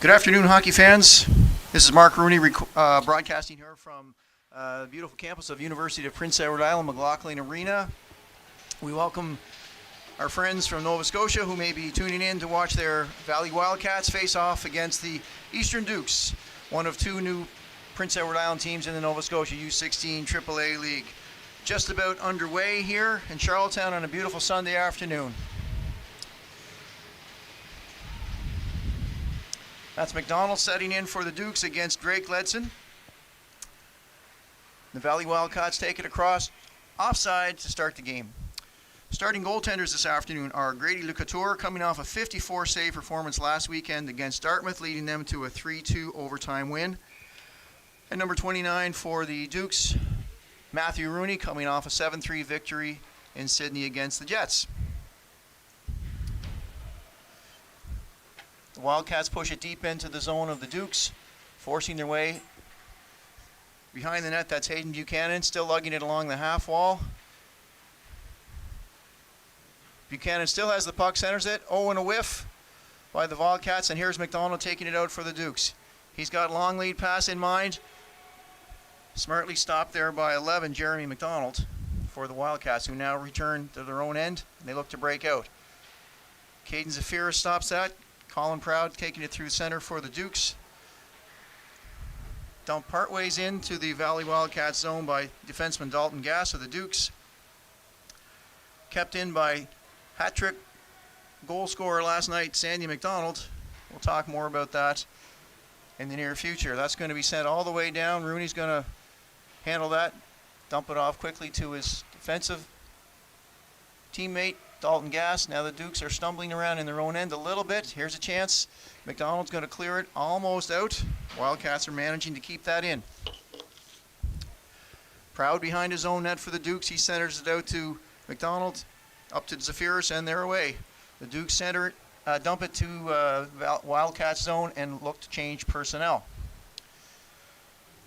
Good afternoon, hockey fans. This is Mark Rooney broadcasting here from the beautiful campus of University of Prince Edward Island, McLaughlin Arena. We welcome our friends from Nova Scotia who may be tuning in to watch their Valley Wildcats face off against the Eastern Dukes, one of two new Prince Edward Island teams in the Nova Scotia U16 AAA League. Just about underway here in Charlottetown on a beautiful Sunday afternoon. That's McDonald setting in for the Dukes against Drake Ledson. The Valley Wildcats take it across offside to start the game. Starting goaltenders this afternoon are Grady LeCouture, coming off a 54 save performance last weekend against Dartmouth, leading them to a 3-2 overtime win. And number 29 for the Dukes, Matthew Rooney, coming off a 7-3 victory in Sydney against the Jets. The Wildcats push it deep into the zone of the Dukes, forcing their way behind the net. That's Hayden Buchanan, still lugging it along the half wall. Buchanan still has the puck, centers it. Oh, and a whiff by the Wildcats, and here's McDonald taking it out for the Dukes. He's got long lead pass in mind. Smartly stopped there by 11, Jeremy McDonald, for the Wildcats, who now return to their own end. They look to break out. Caden Zafira stops that. Colin Proud taking it through center for the Dukes. Dumped partways into the Valley Wildcats zone by defenseman Dalton Gass of the Dukes. Kept in by hat-trick goal scorer last night, Sandy McDonald. We'll talk more about that in the near future. That's going to be sent all the way down. Rooney's going to handle that, dump it off quickly to his defensive teammate, Dalton Gass. Now the Dukes are stumbling around in their own end a little bit. Here's a chance. McDonald's going to clear it, almost out. Wildcats are managing to keep that in. Proud behind his own net for the Dukes. He centers it out to McDonald, up to Zafiris, and they're away. The Dukes center it, dump it to Wildcats zone and look to change personnel.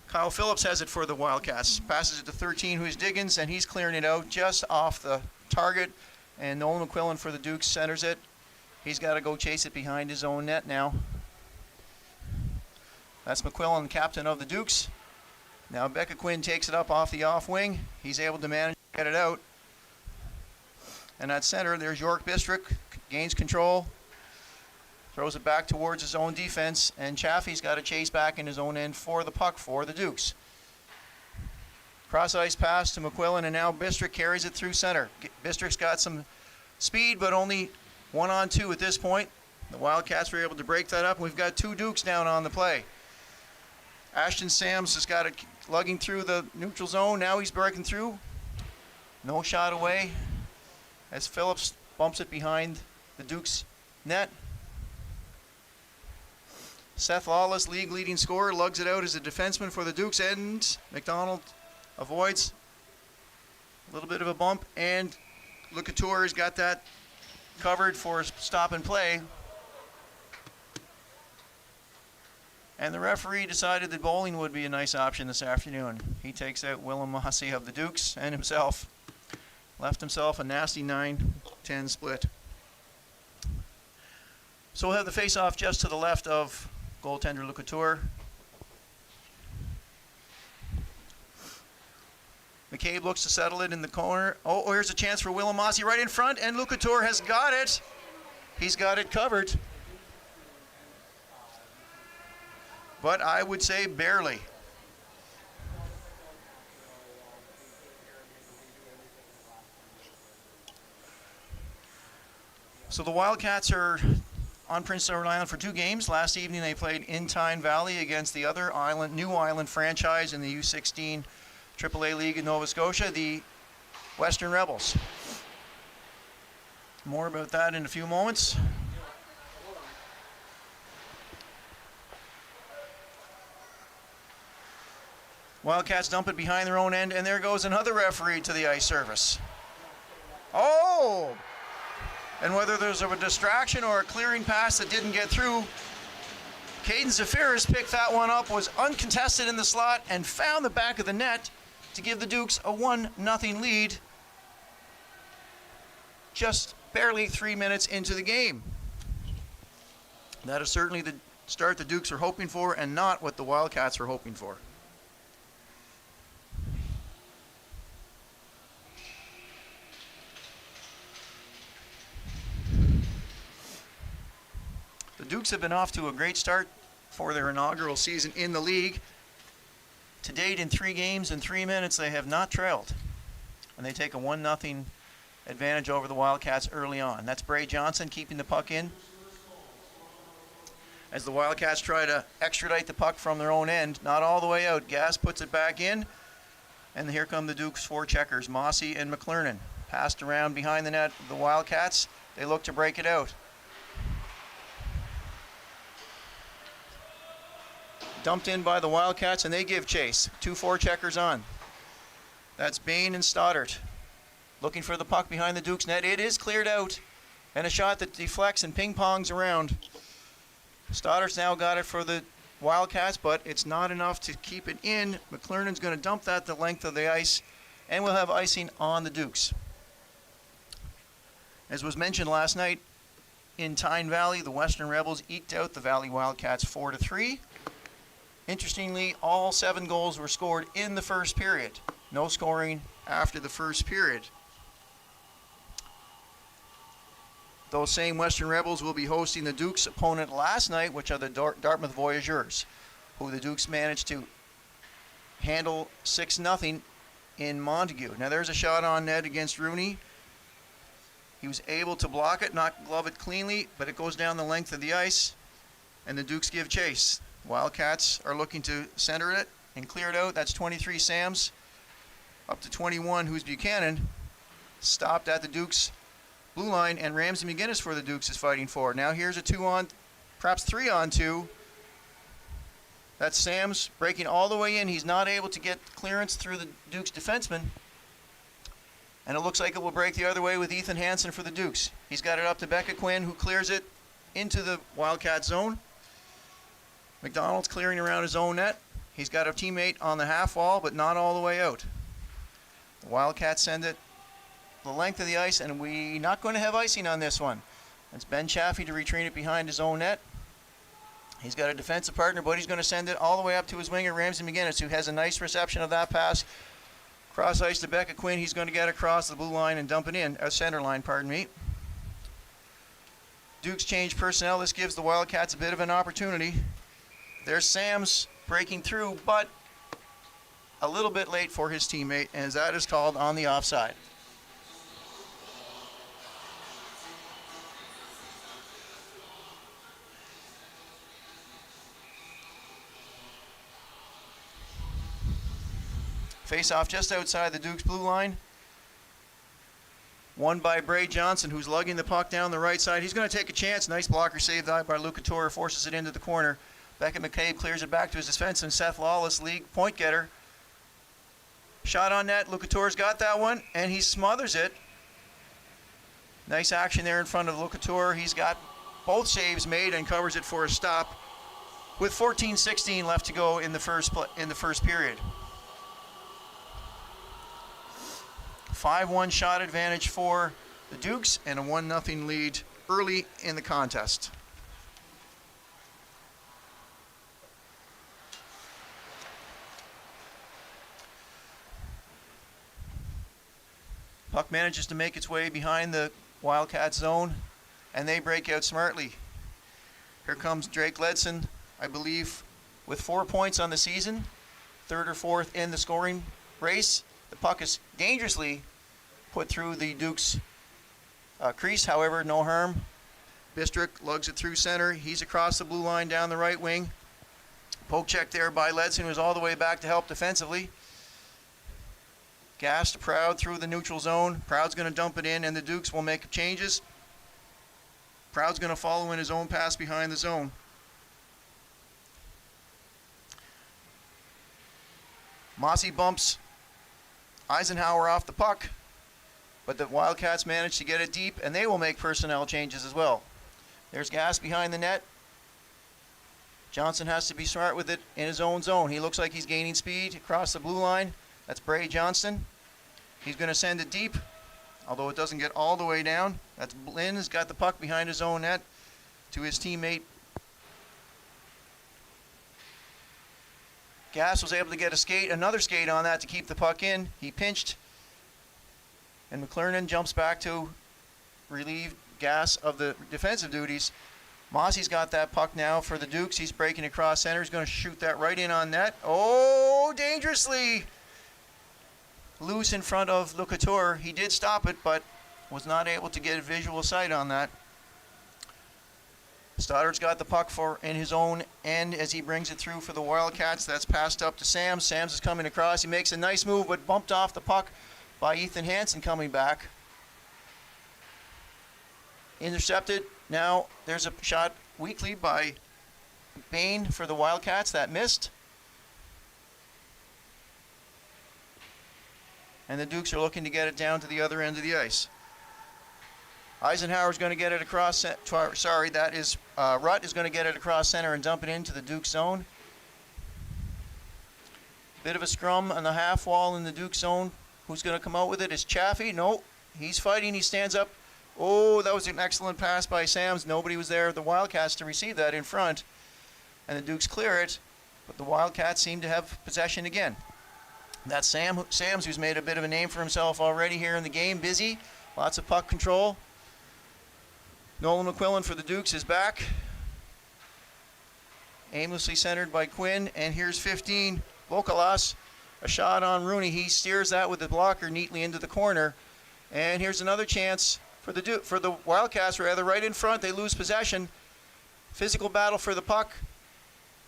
Kyle Phillips has it for the Wildcats. Passes it to 13, who's Diggins, and he's clearing it out just off the target. And Nolan McQuillan for the Dukes centers it. He's got to go chase it behind his own net now. That's McQuillan, captain of the Dukes. Now Becca Quinn takes it up off the off wing. He's able to manage to get it out. And at center, there's York Bistrick. Gains control. Throws it back towards his own defense. And Chaffee's got to chase back in his own end for the puck for the Dukes. Cross-ice pass to McQuillan, and now Bistrick carries it through center. Bistrick's got some speed, but only 1-on-2 at this point. The Wildcats were able to break that up, and we've got two Dukes down on the play. Ashton Sams has got it lugging through the neutral zone. Now he's breaking through. No shot away as Phillips bumps it behind the Dukes' net. Seth Lawless, league leading scorer, lugs it out as a defenseman for the Dukes, and McDonald avoids a little bit of a bump, and LeCouture's got that covered for stop and play. And the referee decided that bowling would be a nice option this afternoon. He takes out Willem Mossy of the Dukes and himself. Left himself a nasty 9-10 split. So we'll have the face-off just to the left of goaltender LeCouture. McCabe looks to settle it in the corner. Oh, here's a chance for Willem Mossy right in front, and LeCouture has got it. He's got it covered. But I would say barely. So the Wildcats are on Prince Edward Island for 2 games. Last evening they played in Tyne Valley against the other new island franchise in the U16 AAA League in Nova Scotia, the Western Rebels. More about that in a few moments. Wildcats dump it behind their own end, and there goes another referee to the ice surface. Oh! And whether there's a distraction or a clearing pass that didn't get through, Caden Zafiris picked that one up, was uncontested in the slot, and found the back of the net to give the Dukes a 1-0 lead just barely 3 minutes into the game. That is certainly the start the Dukes are hoping for and not what the Wildcats are hoping for. The Dukes have been off to a great start for their inaugural season in the league. To date, in 3 games and 3 minutes, they have not trailed. And they take a 1-0 advantage over the Wildcats early on. That's Bray Johnson keeping the puck in. As the Wildcats try to extradite the puck from their own end, not all the way out. Gass puts it back in, and here come the Dukes' 4 checkers, Mossy and McClernand. Passed around behind the net, the Wildcats, they look to break it out. Dumped in by the Wildcats, and they give chase. 2 4-checkers on. That's Bain and Stoddart. Looking for the puck behind the Dukes' net. It is cleared out, and a shot that deflects and ping-pongs around. Stoddart's now got it for the Wildcats, but it's not enough to keep it in. McClernand's going to dump that the length of the ice, and we'll have icing on the Dukes. As was mentioned last night, in Tyne Valley, the Western Rebels eked out the Valley Wildcats 4-3. Interestingly, all 7 goals were scored in the first period. No scoring after the first period. Those same Western Rebels will be hosting the Dukes' opponent last night, which are the Dartmouth Voyageurs, who the Dukes managed to handle 6-0 in Montague. Now there's a shot on net against Rooney. He was able to block it, not glove it cleanly, but it goes down the length of the ice, and the Dukes give chase. Wildcats are looking to center it and clear it out. That's 23 Sams, up to 21, who's Buchanan. Stopped at the Dukes' blue line, and Ramsey McGinnis for the Dukes is fighting for. Now here's a 2-on, perhaps 3-on-2. That's Sams breaking all the way in. He's not able to get clearance through the Dukes defenseman. And it looks like it will break the other way with Ethan Hansen for the Dukes. He's got it up to Becca Quinn, who clears it into the Wildcat zone. McDonald's clearing around his own net. He's got a teammate on the half wall, but not all the way out. The Wildcats send it the length of the ice, and we're not going to have icing on this one. It's Ben Chaffee to retrain it behind his own net. He's got a defensive partner, but he's going to send it all the way up to his winger, Ramsey McGinnis, who has a nice reception of that pass. Cross ice to Becca Quinn. He's going to get across the blue line and dump it in, center line, pardon me. Dukes change personnel. This gives the Wildcats a bit of an opportunity. There's Sams breaking through, but a little bit late for his teammate, as that is called on the offside. Face-off just outside the Dukes' blue line. Won by Bray Johnson, who's lugging the puck down the right side. He's going to take a chance. Nice blocker save by Lucator, forces it into the corner. Becca McCabe clears it back to his defenseman, Seth Lawless, league point getter. Shot on net. Lucator's got that one, and he smothers it. Nice action there in front of Lucator. He's got both saves made and covers it for a stop with 14:16 left to go in the first period. 5-1 shot advantage for the Dukes and a 1-0 lead early in the contest. Puck manages to make its way behind the Wildcat zone, and they break out smartly. Here comes Drake Ledson, I believe, with 4 points on the season, 3rd or 4th in the scoring race. The puck is dangerously put through the Dukes' crease, however, no harm. Bistrick lugs it through center. He's across the blue line down the right wing. Poke check there by Ledson, who's all the way back to help defensively. Gass to Proud through the neutral zone. Proud's going to dump it in, and the Dukes will make changes. Proud's going to follow in his own pass behind the zone. Mossy bumps Eisenhower off the puck, but the Wildcats manage to get it deep, and they will make personnel changes as well. There's Gass behind the net. Johnson has to be smart with it in his own zone. He looks like he's gaining speed across the blue line. That's Bray Johnston. He's going to send it deep, although it doesn't get all the way down. That's Lynn has got the puck behind his own net to his teammate Gass was able to get another skate on that to keep the puck in. He pinched, and McClernand jumps back to relieve Gass of the defensive duties. Mossy's got that puck now for the Dukes. He's breaking across center. He's going to shoot that right in on net. Oh, dangerously loose in front of Le Couture. He did stop it, but was not able to get a visual sight on that. Stoddard's got the puck in his own end as he brings it through for the Wildcats. That's passed up to Sams. Sams is coming across. He makes a nice move, but bumped off the puck by Ethan Hansen coming back. Intercepted. Now there's a shot weakly by Bain for the Wildcats. That missed. And the Dukes are looking to get it down to the other end of the ice. Eisenhower's going to get it across. That is Rutt is going to get it across center and dump it into the Duke zone. Bit of a scrum on the half wall in the Duke zone. Who's going to come out with it? Is Chaffee? No, he's fighting. He stands up. Oh, that was an excellent pass by Sams. Nobody was there. The Wildcats to receive that in front, and the Dukes clear it. But the Wildcats seem to have possession again. That's Sams, who's made a bit of a name for himself already here in the game. Busy, lots of puck control. Nolan McQuillan for the Dukes is back. Aimlessly centered by Quinn, and here's 15, Vokalas. A shot on Rooney. He steers that with the blocker neatly into the corner. And here's another chance for the Wildcats, right in front. They lose possession. Physical battle for the puck.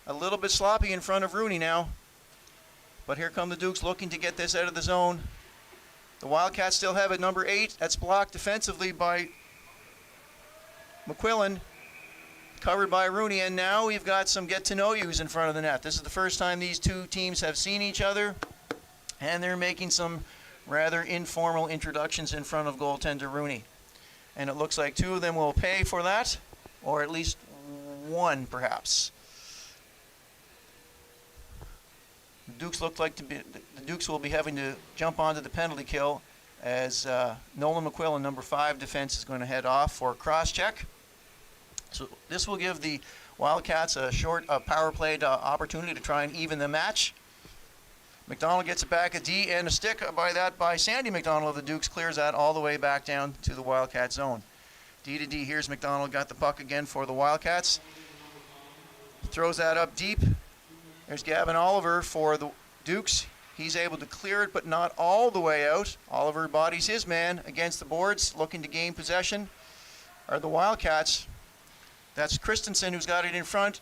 A little bit sloppy in front of Rooney now. But here come the Dukes looking to get this out of the zone. The Wildcats still have it, number 8. That's blocked defensively by McQuillan, covered by Rooney, and now we've got some get-to-know-yous in front of the net. This is the first time these two teams have seen each other, and they're making some rather informal introductions in front of goaltender Rooney. And it looks like 2 of them will pay for that, or at least 1 perhaps. The Dukes look like the Dukes will be having to jump onto the penalty kill as Nolan McQuillan, number 5 defense, is going to head off for a cross-check. So this will give the Wildcats a short power play opportunity to try and even the match. McDonald gets it back, a D and a stick by Sandy McDonald of the Dukes, clears that all the way back down to the Wildcat zone. D to D, here's McDonald, got the puck again for the Wildcats. Throws that up deep. There's Gavin Oliver for the Dukes. He's able to clear it, but not all the way out. Oliver bodies his man against the boards, looking to gain possession. Are the Wildcats. That's Christensen who's got it in front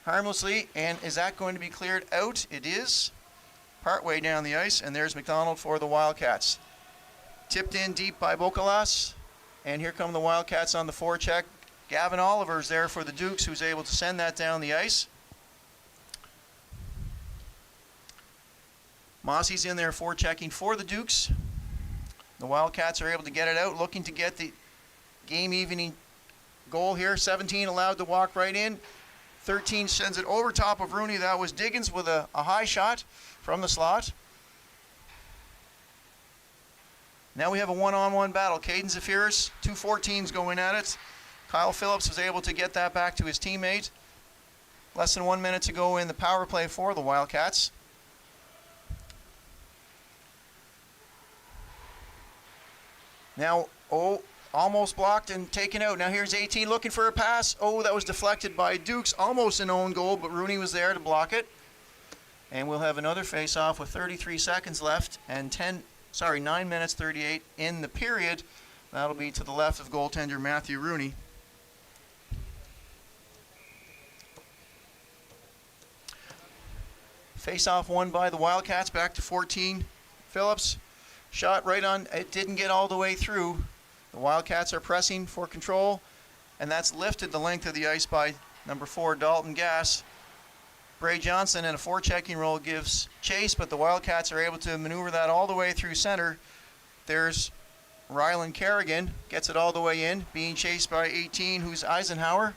harmlessly, and is that going to be cleared out? It is. Partway down the ice, and there's McDonald for the Wildcats. Tipped in deep by Vokalas, and here come the Wildcats on the forecheck. Gavin Oliver's there for the Dukes, who's able to send that down the ice. Mossy's in there forechecking for the Dukes. The Wildcats are able to get it out, looking to get the game-evening goal here. 17 allowed to walk right in. 13 sends it over top of Rooney. That was Diggins with a high shot from the slot. Now we have a one-on-one battle. Caden Zafiris, 2 14s going at it. Kyle Phillips was able to get that back to his teammate. Less than 1 minute to go in the power play for the Wildcats. Now, almost blocked and taken out. Now here's 18 looking for a pass. That was deflected by Dukes. Almost an own goal, but Rooney was there to block it. And we'll have another face-off with 33 seconds left and 9 minutes 38 in the period. That'll be to the left of goaltender Matthew Rooney. Face-off won by the Wildcats, back to 14. Phillips. Shot right on, it didn't get all the way through. The Wildcats are pressing for control, and that's lifted the length of the ice by number 4, Dalton Gass. Bray Johnson in a forechecking role gives chase, but the Wildcats are able to maneuver that all the way through center. There's Rylan Kerrigan, gets it all the way in, being chased by 18, who's Eisenhower.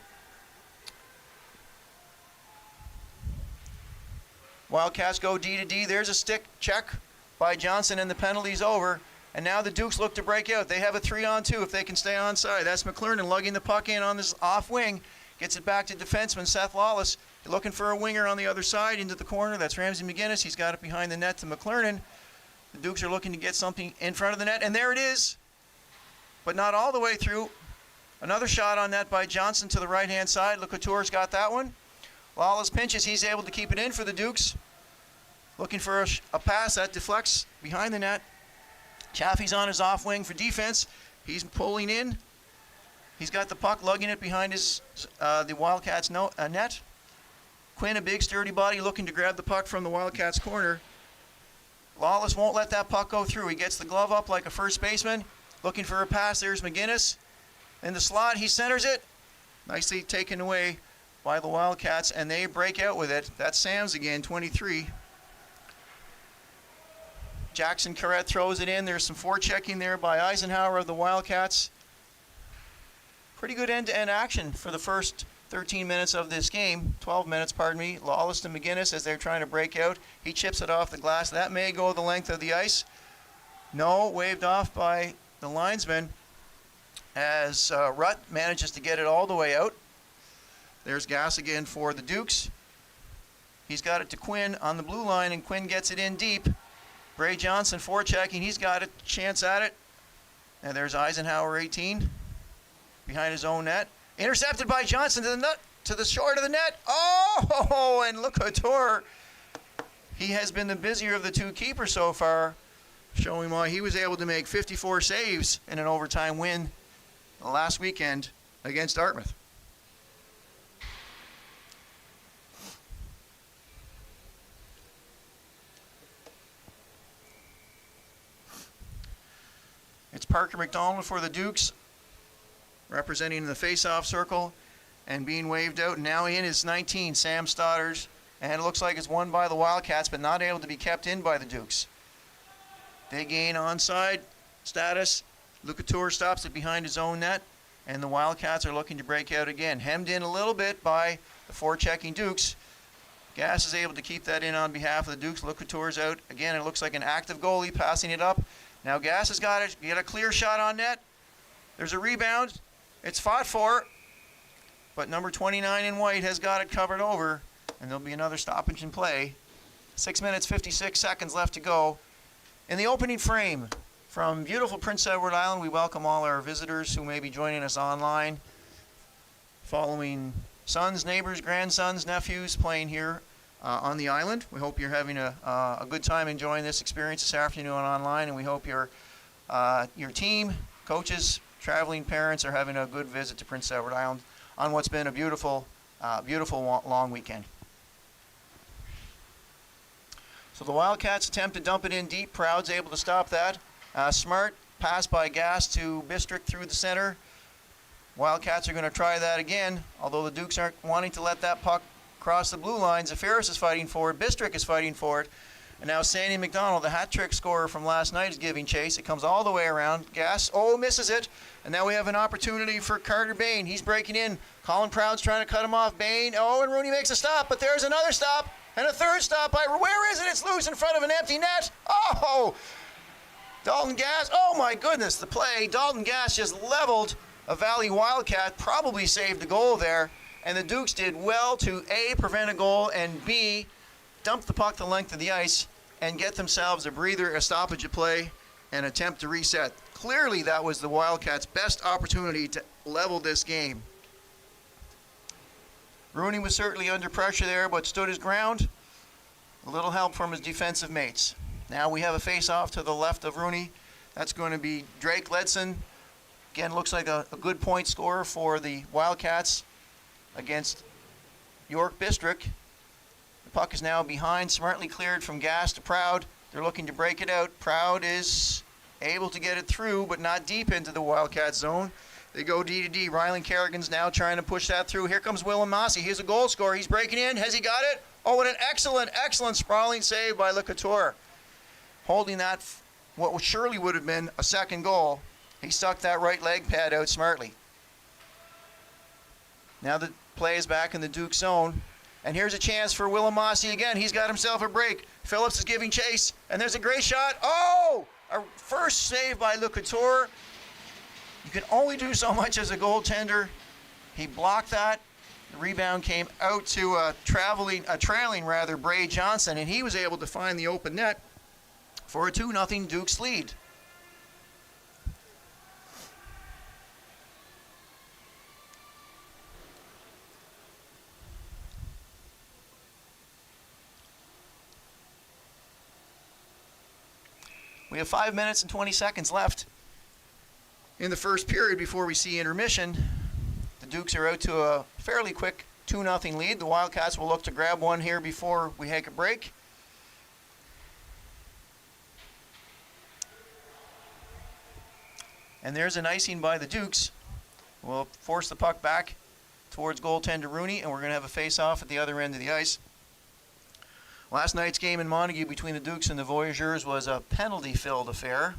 Wildcats go D to D. There's a stick check by Johnson, and the penalty's over. And now the Dukes look to break out. They have a 3-on-2 if they can stay onside. That's McClernand lugging the puck in on this off wing. Gets it back to defenseman Seth Lawless. looking for a winger on the other side into the corner. That's Ramsey McGinnis. He's got it behind the net to McLernon. The Dukes are looking to get something in front of the net, and there it is, but not all the way through. Another shot on net by Johnson to the right-hand side. Locatour's got that one. Lawless pinches. He's able to keep it in for the Dukes. Looking for a pass that deflects behind the net. Chaffee's on his off wing for defense. He's pulling in. He's got the puck, lugging it behind his the Wildcats net. Quinn, a big sturdy body, looking to grab the puck from the Wildcats corner. Lawless won't let that puck go through. He gets the glove up like a first baseman, looking for a pass. There's McGinnis in the slot. He centers it. Nicely taken away by the Wildcats, and they break out with it. That's Sam's again, 23. Jackson Carrette throws it in. There's some forechecking there by Eisenhower of the Wildcats. Pretty good end-to-end action for the first 13 minutes of this game. 12 minutes, pardon me. Lawless to McGinnis as they're trying to break out. He chips it off the glass. That may go the length of the ice. No, waved off by the linesman as Rutt manages to get it all the way out. There's gas again for the Dukes. He's got it to Quinn on the blue line, and Quinn gets it in deep. Bray Johnson forechecking. He's got a chance at it. And there's Eisenhower, 18, behind his own net. Intercepted by Johnson to the short of the net. Oh, and Locatour. He has been the busier of the two keepers so far, showing why he was able to make 54 saves in an overtime win last weekend against Dartmouth. It's Parker McDonald for the Dukes, representing the face-off circle and being waved out. Now in is 19, Sam Stoddard, and it looks like it's won by the Wildcats, but not able to be kept in by the Dukes. They gain onside status. Locatour stops it behind his own net, and the Wildcats are looking to break out again. Hemmed in a little bit by the forechecking Dukes. Gass is able to keep that in on behalf of the Dukes. Locatour's out. Again, it looks like an active goalie passing it up. Now Gass has got it. Get a clear shot on net. There's a rebound. It's fought for, but number 29 in white has got it covered over, and there'll be another stoppage in play. 6 minutes, 56 seconds left to go. In the opening frame, from beautiful Prince Edward Island, we welcome all our visitors who may be joining us online, following sons, neighbors, grandsons, nephews playing here on the island. We hope you're having a good time enjoying this experience this afternoon online, and we hope your team, coaches, traveling parents are having a good visit to Prince Edward Island on what's been a beautiful long weekend. So the Wildcats attempt to dump it in deep. Proud's able to stop that. Smart pass by Gass to Bistrick through the center. Wildcats are going to try that again, although the Dukes aren't wanting to let that puck cross the blue line. Zafiris is fighting for it. Bistrick is fighting for it. And now Sandy McDonald, the hat-trick scorer from last night, is giving chase. It comes all the way around. Gass, misses it. And now we have an opportunity for Carter Bain. He's breaking in. Colin Proud's trying to cut him off. Bain, and Rooney makes a stop, but there's another stop. And a third stop by, where is it? It's loose in front of an empty net. Dalton Gass, my goodness, the play. Dalton Gass just leveled a Valley Wildcat, probably saved the goal there. And the Dukes did well to A, prevent a goal, and B, dump the puck the length of the ice and get themselves a breather, a stoppage of play, and attempt to reset. Clearly that was the Wildcats' best opportunity to level this game. Rooney was certainly under pressure there, but stood his ground. A little help from his defensive mates. Now we have a face-off to the left of Rooney. That's going to be Drake Ledson. Again, looks like a good point scorer for the Wildcats against York Bistrick. The puck is now behind, smartly cleared from Gass to Proud. They're looking to break it out. Proud is able to get it through, but not deep into the Wildcats zone. They go D to D. Rylan Kerrigan's now trying to push that through. Here comes Willem Massey. He's a goal scorer. He's breaking in. Has he got it? And an excellent sprawling save by Locatour. Holding that, what surely would have been a second goal. He stuck that right leg pad out smartly. Now the play is back in the Duke zone. And here's a chance for Willem Massey again. He's got himself a break. Phillips is giving chase. And there's a great shot. A first save by Locatour. You can only do so much as a goaltender. He blocked that. The rebound came out to a trailing Bray Johnson, and he was able to find the open net for a 2-0 Dukes lead. We have 5 minutes and 20 seconds left in the first period before we see intermission. The Dukes are out to a fairly quick 2-0 lead. The Wildcats will look to grab one here before we take a break. And there's an icing by the Dukes. We'll force the puck back towards goaltender Rooney, and we're going to have a face-off at the other end of the ice. Last night's game in Montague between the Dukes and the Voyageurs was a penalty-filled affair.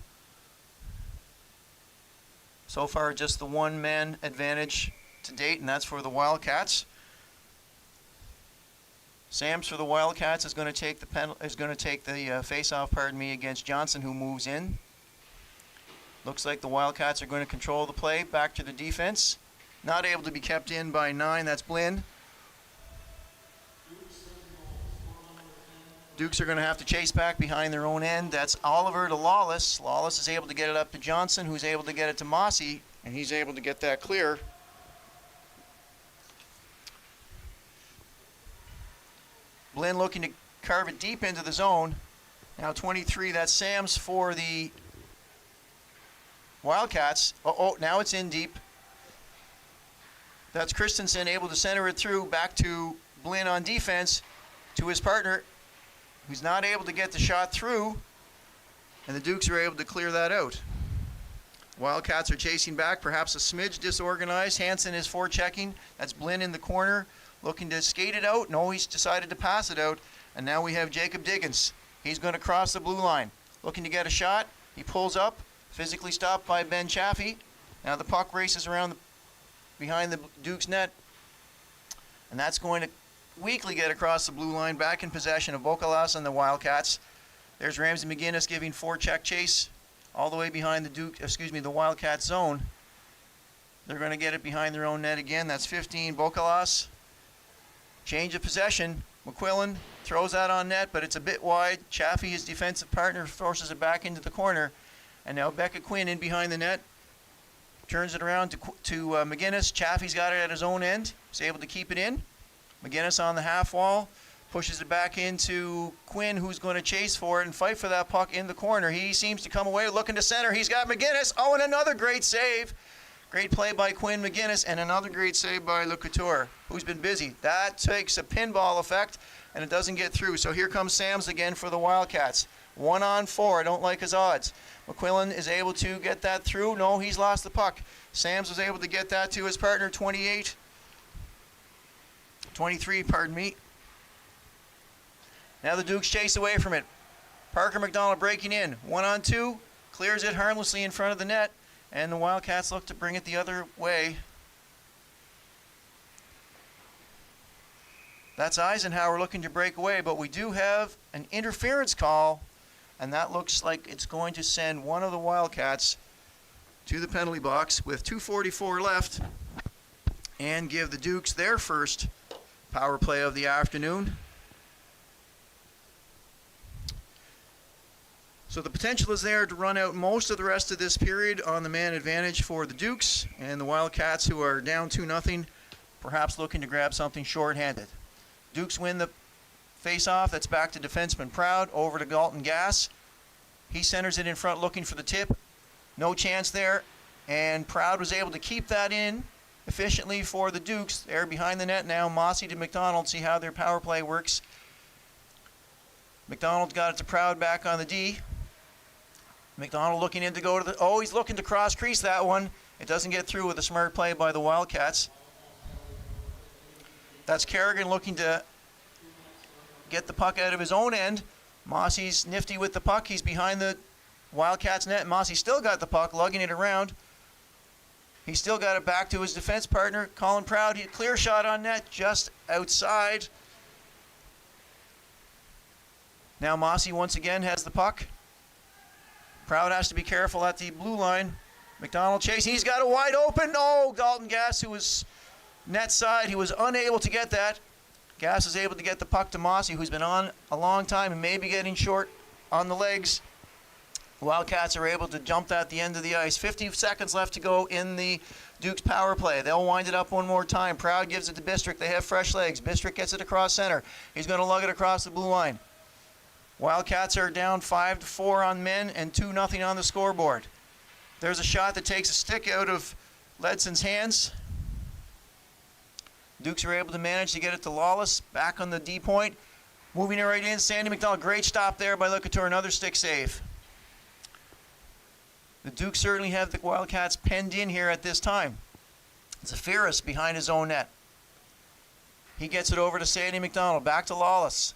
So far, just the one-man advantage to date, and that's for the Wildcats. Sams for the Wildcats is going to take the face-off, against Johnson, who moves in. Looks like the Wildcats are going to control the play back to the defense. Not able to be kept in by 9. That's Blinn. Dukes are going to have to chase back behind their own end. That's Oliver to Lawless. Lawless is able to get it up to Johnson, who's able to get it to Mossy, and he's able to get that clear. Blinn looking to carve it deep into the zone. Now 23, that's Sams for the Wildcats. Now it's in deep. That's Christensen able to center it through back to Blinn on defense to his partner, who's not able to get the shot through, and the Dukes are able to clear that out. Wildcats are chasing back, perhaps a smidge disorganized. Hansen is forechecking. That's Blinn in the corner, looking to skate it out. No, he's decided to pass it out, and now we have Jacob Diggins. He's going to cross the blue line, looking to get a shot. He pulls up, physically stopped by Ben Chaffee. Now the puck races around behind the Dukes net, and that's going to weakly get across the blue line, back in possession of Bocalas and the Wildcats. There's Ramsey McGinnis giving forecheck chase all the way behind the Wildcat zone. They're going to get it behind their own net again. That's 15, Bocalas. Change of possession. McQuillan throws that on net, but it's a bit wide. Chaffee, his defensive partner, forces it back into the corner. And now Becca Quinn in behind the net. Turns it around to McGinnis. Chaffee's got it at his own end. He's able to keep it in. McGinnis on the half wall, pushes it back into Quinn, who's going to chase for it and fight for that puck in the corner. He seems to come away looking to center. He's got McGinnis. Oh, and another great save. Great play by Quinn McGinnis, and another great save by Le Couture, who's been busy. That takes a pinball effect, and it doesn't get through. So here comes Sams again for the Wildcats. 1-on-4. I don't like his odds. McQuillan is able to get that through. No, he's lost the puck. Sams was able to get that to his partner, 23, pardon me. Now the Dukes chase away from it. Parker McDonald breaking in. 1-on-2. Clears it harmlessly in front of the net. And the Wildcats look to bring it the other way. That's Eisenhower looking to break away, but we do have an interference call, and that looks like it's going to send one of the Wildcats to the penalty box with 2:44 left and give the Dukes their first power play of the afternoon. So the potential is there to run out most of the rest of this period on the man advantage for the Dukes, and the Wildcats, who are down 2-0, perhaps looking to grab something shorthanded. Dukes win the face-off. That's back to defenseman Proud, over to Galton Gass. He centers it in front looking for the tip. No chance there, and Proud was able to keep that in efficiently for the Dukes. They're behind the net now. Mossy to McDonald. See how their power play works. McDonald got it to Proud back on the D. McDonald looking in to go to the... Oh, he's looking to cross-crease that one. It doesn't get through with a smart play by the Wildcats. That's Kerrigan looking to get the puck out of his own end. Mossy's nifty with the puck. He's behind the Wildcats net. Mossy still got the puck, lugging it around. He still got it back to his defense partner, Colin Proud. Clear shot on net, just outside. Now Mossy once again has the puck. Proud has to be careful at the blue line. McDonald chasing. He's got it wide open. Oh, Dalton Gass, who was Net side, he was unable to get that. Gass is able to get the puck to Mossy, who's been on a long time and may be getting short on the legs. Wildcats are able to jump that at the end of the ice. 50 seconds left to go in the Dukes power play. They'll wind it up one more time. Proud gives it to Bistrick. They have fresh legs. Bistrick gets it across center. He's going to lug it across the blue line. Wildcats are down 5-4 on men and 2-0 on the scoreboard. There's a shot that takes a stick out of Ledson's hands. Dukes are able to manage to get it to Lawless. Back on the D point. Moving it right in. Sandy McDonald. Great stop there by Lukatore. Another stick save. The Dukes certainly have the Wildcats penned in here at this time. Zafiris behind his own net. He gets it over to Sandy McDonald. Back to Lawless.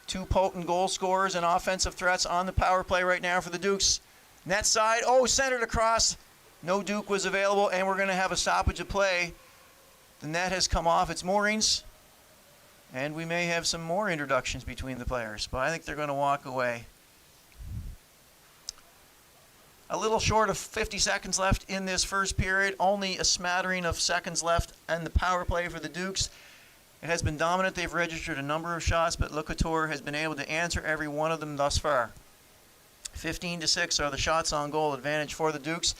Two potent goal scorers and offensive threats on the power play right now for the Dukes. Net side. Oh, centered across. No Duke was available, and we're going to have a stoppage of play. The net has come off its moorings, and we may have some more introductions between the players, but I think they're going to walk away. A little short of 50 seconds left in this first period. Only a smattering of seconds left in the power play for the Dukes. It has been dominant. They've registered a number of shots, but Lukatore has been able to answer every one of them thus far. 15-6 are the shots on goal advantage for the Dukes.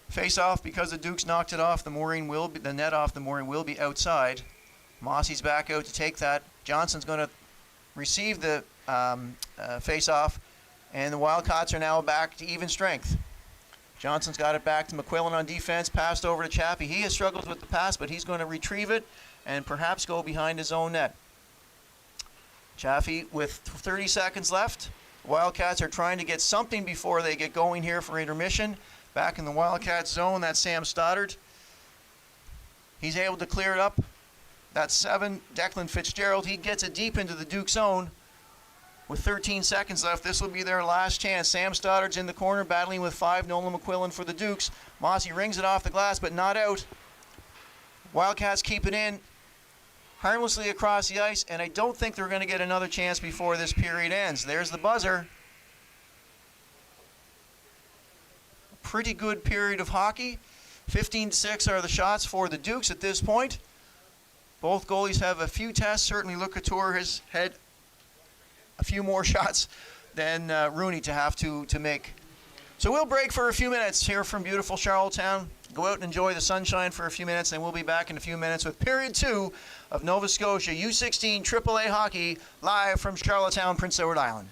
Face off, because the Dukes knocked it off the mooring, the net off the mooring will be outside. Mossy's back out to take that. Johnson's going to receive the face off. And the Wildcats are now back to even strength. Johnson's got it back to McQuillan on defense, passed over to Chappie. He has struggled with the pass, but he's going to retrieve it and perhaps go behind his own net. Chappie with 30 seconds left. Wildcats are trying to get something before they get going here for intermission. Back in the Wildcats zone, that's Sam Stoddard. He's able to clear it up. That's 7, Declan Fitzgerald. He gets it deep into the Duke zone. With 13 seconds left, this will be their last chance. Sam Stoddard's in the corner, battling with 5. Nolan McQuillan for the Dukes. Mossy rings it off the glass, but not out. Wildcats keep it in harmlessly across the ice, and I don't think they're going to get another chance before this period ends. There's the buzzer. Pretty good period of hockey. 15-6 are the shots for the Dukes at this point. Both goalies have a few tests. Certainly Lukatore has had a few more shots than Rooney to have to make. So we'll break for a few minutes here from beautiful Charlottetown. Go out and enjoy the sunshine for a few minutes, and we'll be back in a few minutes with period 2 of Nova Scotia U16 AAA hockey live from Charlottetown, Prince Edward Island.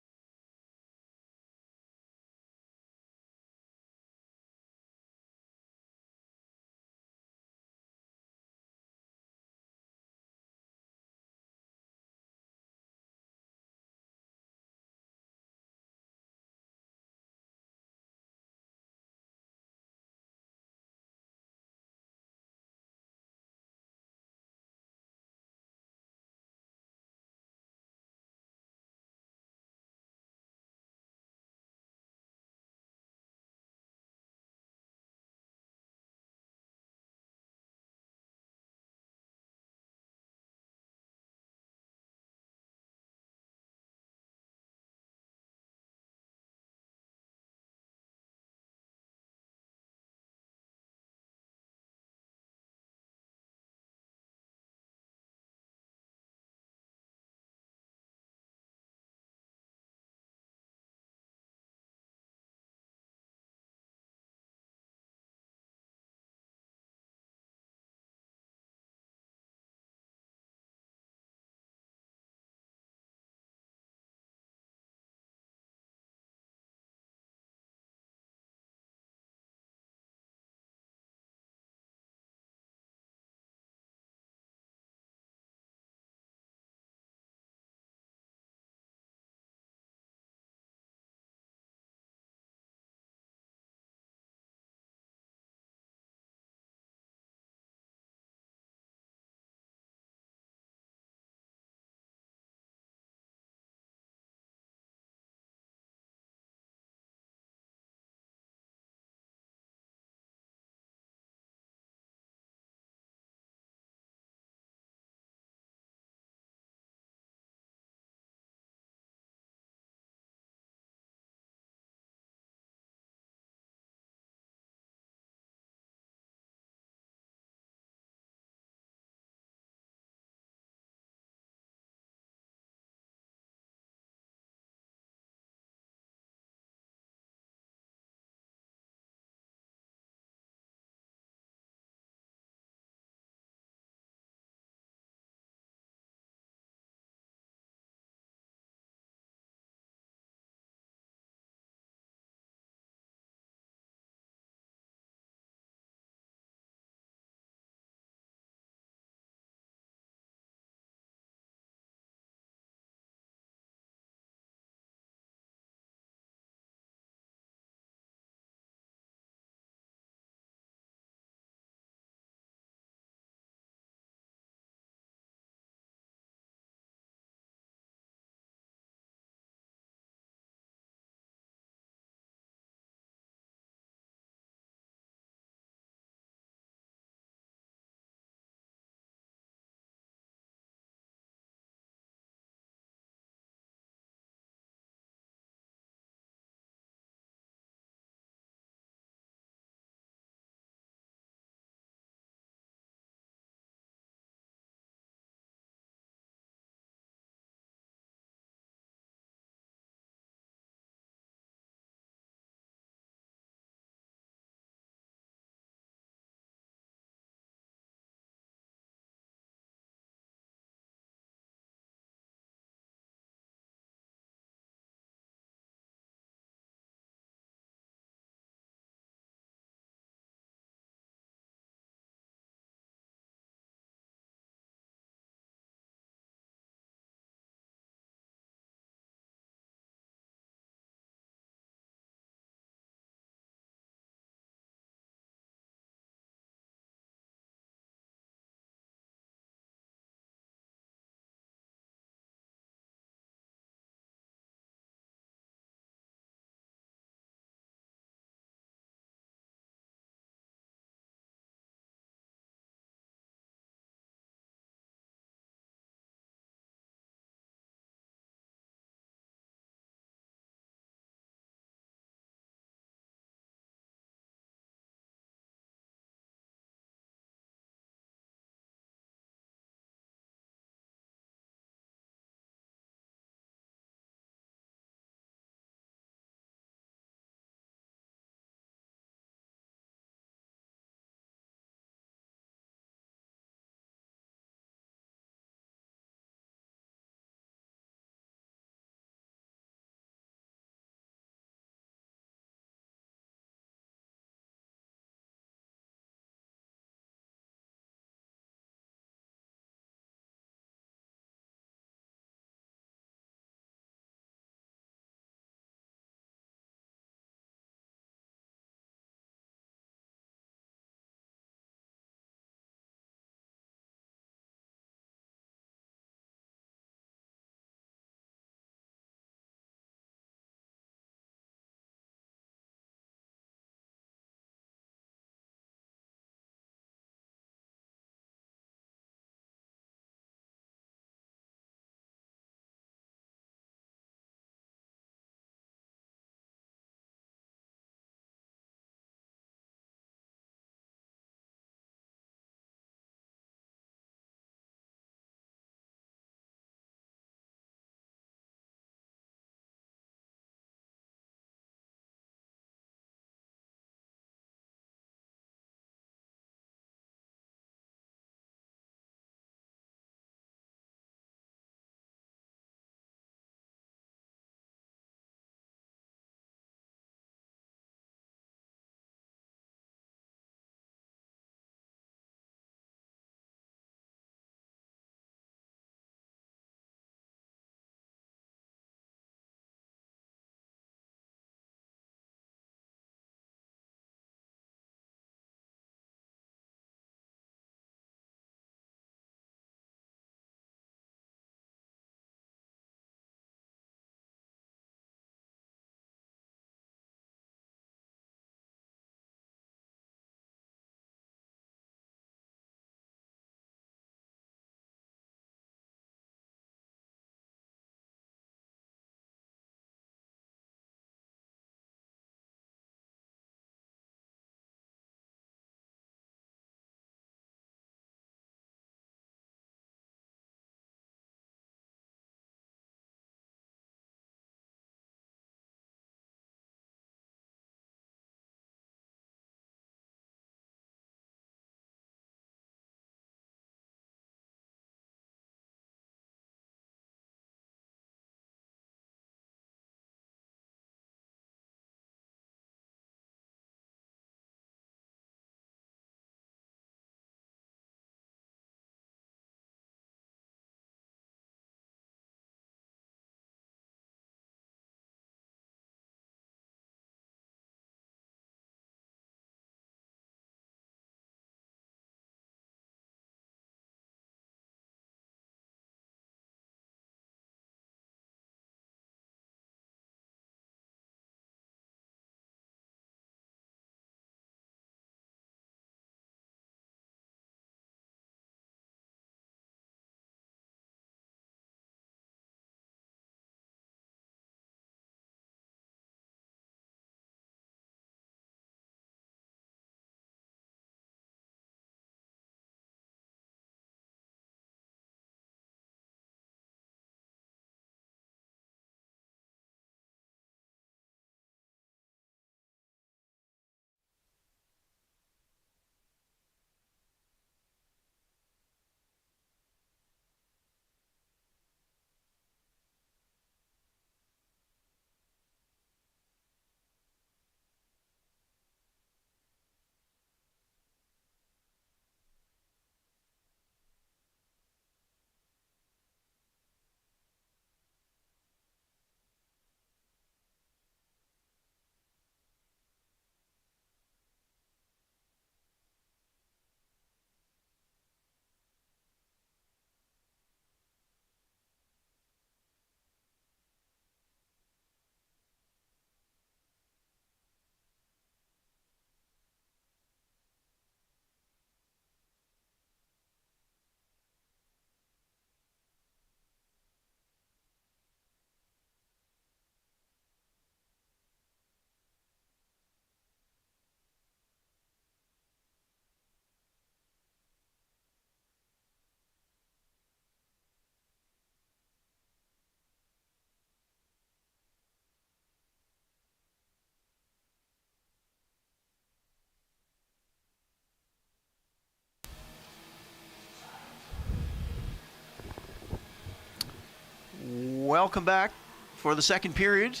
Welcome back for the second period.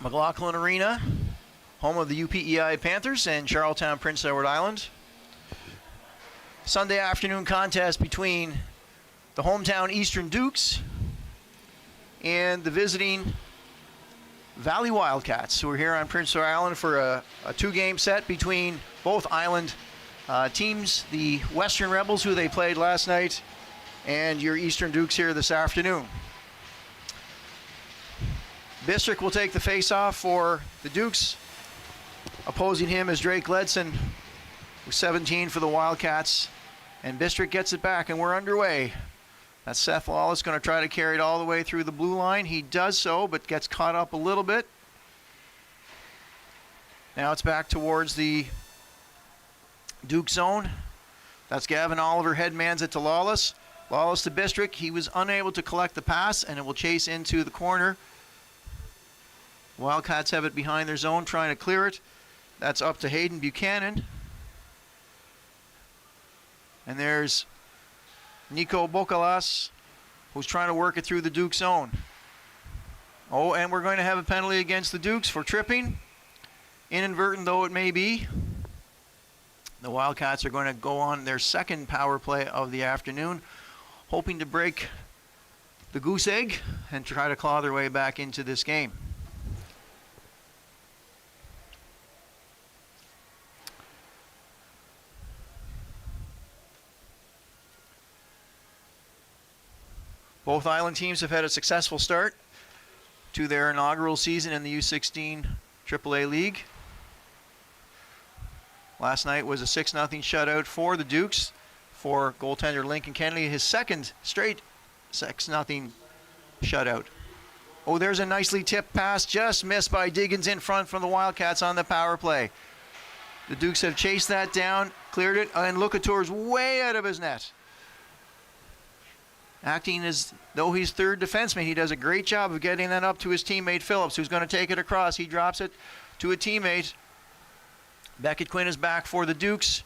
McLaughlin Arena, home of the UPEI Panthers and Charlottetown Prince Edward Island. Sunday afternoon contest between the hometown Eastern Dukes and the visiting Valley Wildcats, who are here on Prince Edward Island for a two-game set between both island teams, the Western Rebels, who they played last night, and your Eastern Dukes here this afternoon. Bistrick will take the face-off for the Dukes. Opposing him is Drake Ledson, with 17 for the Wildcats. And Bistrick gets it back, and we're underway. That's Seth Lawless going to try to carry it all the way through the blue line. He does so, but gets caught up a little bit. Now it's back towards the Duke zone. That's Gavin Oliver, headmans it to Lawless. Lawless to Bistrick. He was unable to collect the pass, and it will chase into the corner. Wildcats have it behind their zone, trying to clear it. That's up to Hayden Buchanan. And there's Nico Bocalas, who's trying to work it through the Duke zone. Oh, and we're going to have a penalty against the Dukes for tripping. Inadvertent though it may be. The Wildcats are going to go on their second power play of the afternoon, hoping to break the goose egg and try to claw their way back into this game. Both island teams have had a successful start to their inaugural season in the U16 AAA League. Last night was a 6-0 shutout for the Dukes, for goaltender Lincoln Kennedy, his second straight 6-0 shutout. Oh, there's a nicely tipped pass, just missed by Diggins in front from the Wildcats on the power play. The Dukes have chased that down, cleared it, and Lukatour's way out of his net. Acting as though he's third defenseman, he does a great job of getting that up to his teammate Phillips, who's going to take it across. He drops it to a teammate. Beckett Quinn is back for the Dukes.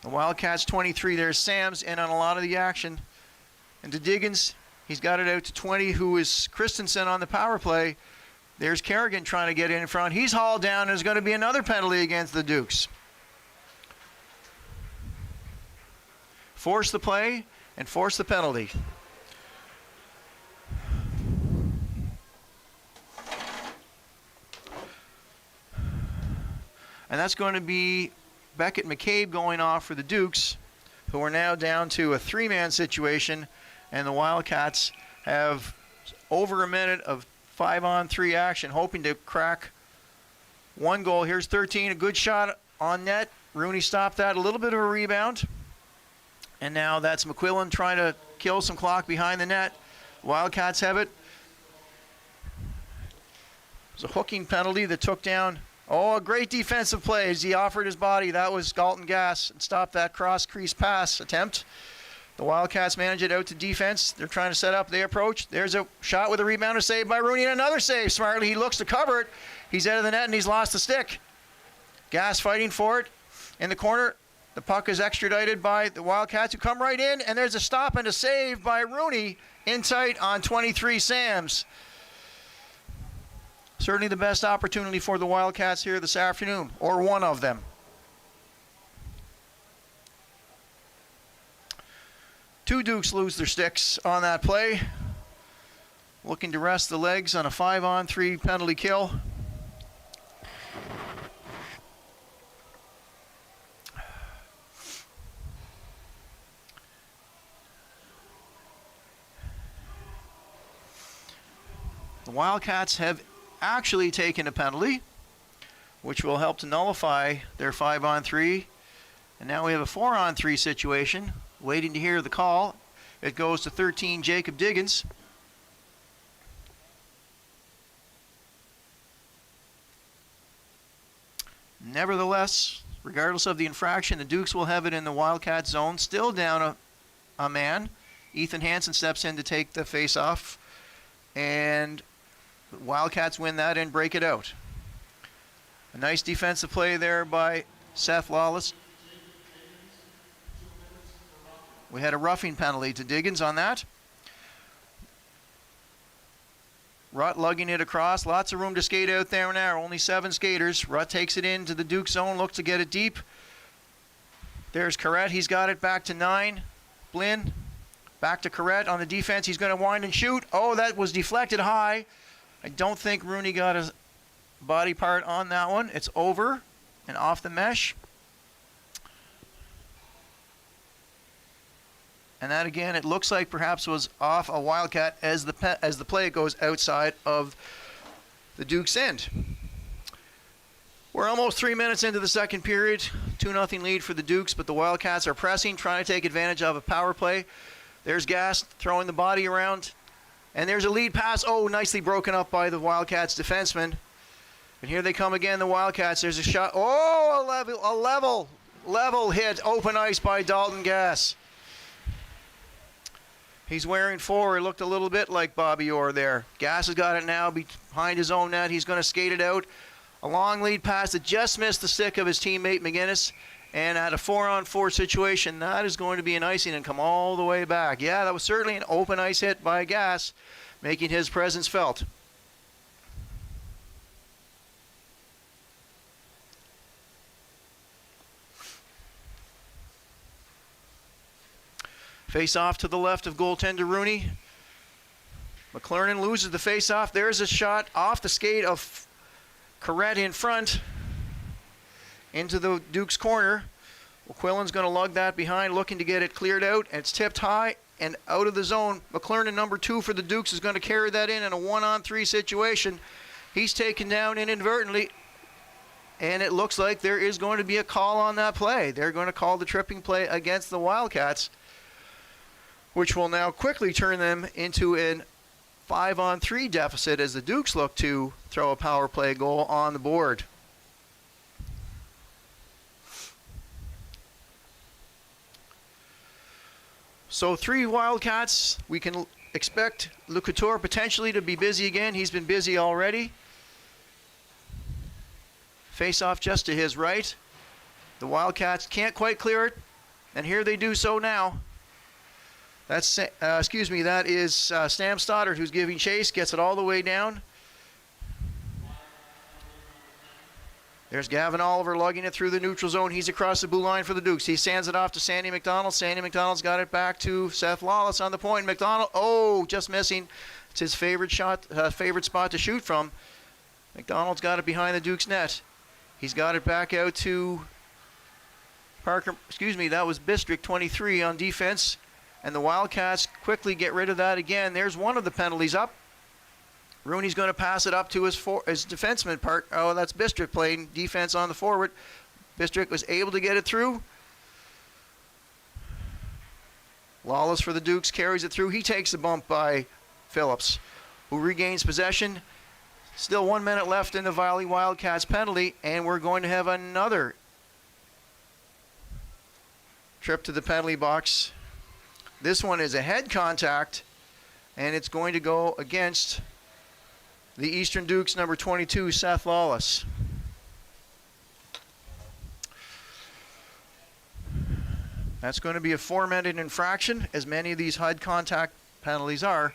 The Wildcats 23, there's Sams in on a lot of the action. And to Diggins, he's got it out to 20, who is Christensen on the power play. There's Kerrigan trying to get in front. He's hauled down, and there's going to be another penalty against the Dukes. Force the play and force the penalty. And that's going to be Beckett McCabe going off for the Dukes, who are now down to a three-man situation, and the Wildcats have over a minute of 5-on-3 action, hoping to crack one goal. Here's 13, a good shot on net. Rooney stopped that, a little bit of a rebound. And now that's McQuillan trying to kill some clock behind the net. Wildcats have it. It was a hooking penalty that took down. Oh, a great defensive play as he offered his body. That was Galton Gass and stopped that cross-crease pass attempt. The Wildcats manage it out to defense. They're trying to set up. They approach. There's a shot with a rebounder saved by Rooney and another save smartly. He looks to cover it. He's out of the net and he's lost the stick. Gass fighting for it in the corner. The puck is extradited by the Wildcats, who come right in, and there's a stop and a save by Rooney in tight on 23 Sams. Certainly the best opportunity for the Wildcats here this afternoon, or one of them. Two Dukes lose their sticks on that play. Looking to rest the legs on a 5-on-3 penalty kill. The Wildcats have actually taken a penalty, which will help to nullify their 5-on-3. And now we have a 4-on-3 situation, waiting to hear the call. It goes to 13, Jacob Diggins. Nevertheless, regardless of the infraction, the Dukes will have it in the Wildcat zone, still down a man. Ethan Hansen steps in to take the face-off, and the Wildcats win that and break it out. A nice defensive play there by Seth Lawless. We had a roughing penalty to Diggins on that. Rutt lugging it across. Lots of room to skate out there now. Only 7 skaters. Rutt takes it into the Duke zone. Looks to get it deep. There's Corrette. He's got it back to 9. Blinn. Back to Corrette on the defense. He's going to wind and shoot. Oh, that was deflected high. I don't think Rooney got his body part on that one. It's over and off the mesh. And that again, it looks like perhaps was off a Wildcat as the play goes outside of the Duke's end. We're almost 3 minutes into the second period. 2-0 lead for the Dukes, but the Wildcats are pressing, trying to take advantage of a power play. There's Gass throwing the body around. And there's a lead pass. Oh, nicely broken up by the Wildcats defenseman. And here they come again, the Wildcats. There's a shot. Oh, a level hit. Open ice by Dalton Gass. He's wearing 4. He looked a little bit like Bobby Orr there. Gass has got it now behind his own net. He's going to skate it out. A long lead pass that just missed the stick of his teammate McGinnis. And at a 4-on-4 situation, that is going to be an icing and come all the way back. Yeah, that was certainly an open ice hit by Gass, making his presence felt. Face off to the left of goaltender Rooney. McLernon loses the face off. There's a shot off the skate of Corrette in front into the Duke's corner. McQuillan's going to lug that behind, looking to get it cleared out. And it's tipped high and out of the zone. McLernon, number 2 for the Dukes, is going to carry that in a 1-on-3 situation. He's taken down inadvertently. And it looks like there is going to be a call on that play. They're going to call the tripping play against the Wildcats, which will now quickly turn them into a 5-on-3 deficit as the Dukes look to throw a power play goal on the board. So 3 Wildcats. We can expect Le Couture potentially to be busy again. He's been busy already. Face off just to his right. The Wildcats can't quite clear it, and here they do so now. That's that is Sam Stoddard who's giving chase, gets it all the way down. There's Gavin Oliver lugging it through the neutral zone. He's across the blue line for the Dukes. He sands it off to Sandy McDonald. Sandy McDonald's got it back to Seth Lawless on the point. McDonald, oh, just missing. It's his favorite spot to shoot from. McDonald's got it behind the Dukes net. He's got it back out to Parker. That was Bistrick, 23 on defense. And the Wildcats quickly get rid of that again. There's one of the penalties up. Rooney's going to pass it up to his defenseman part. Oh, that's Bistrick playing defense on the forward. Bistrick was able to get it through. Lawless for the Dukes carries it through. He takes the bump by Phillips, who regains possession. Still 1 minute left in the Valley Wildcats penalty, and we're going to have another trip to the penalty box. This one is a head contact, and it's going to go against the Eastern Dukes, number 22, Seth Lawless. That's going to be a 4-minute infraction, as many of these head contact penalties are.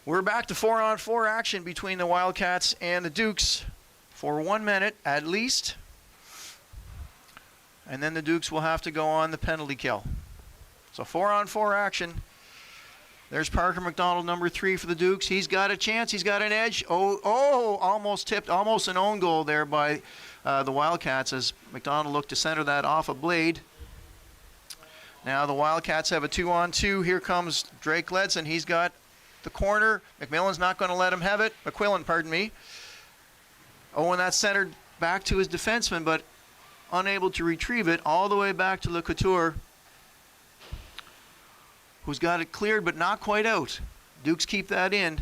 We're back to 4-on-4 action between the Wildcats and the Dukes for 1 minute at least. And then the Dukes will have to go on the penalty kill. So 4-on-4 action. There's Parker McDonald, number 3 for the Dukes. He's got a chance. He's got an edge. Oh, almost tipped. Almost an own goal there by the Wildcats as McDonald looked to center that off a blade. Now the Wildcats have a 2-on-2. Here comes Drake Ledson. He's got the corner. McMillan's not going to let him have it. McQuillan, pardon me. Oh, and that's centered back to his defenseman, but unable to retrieve it all the way back to Le Couture, who's got it cleared but not quite out. Dukes keep that in.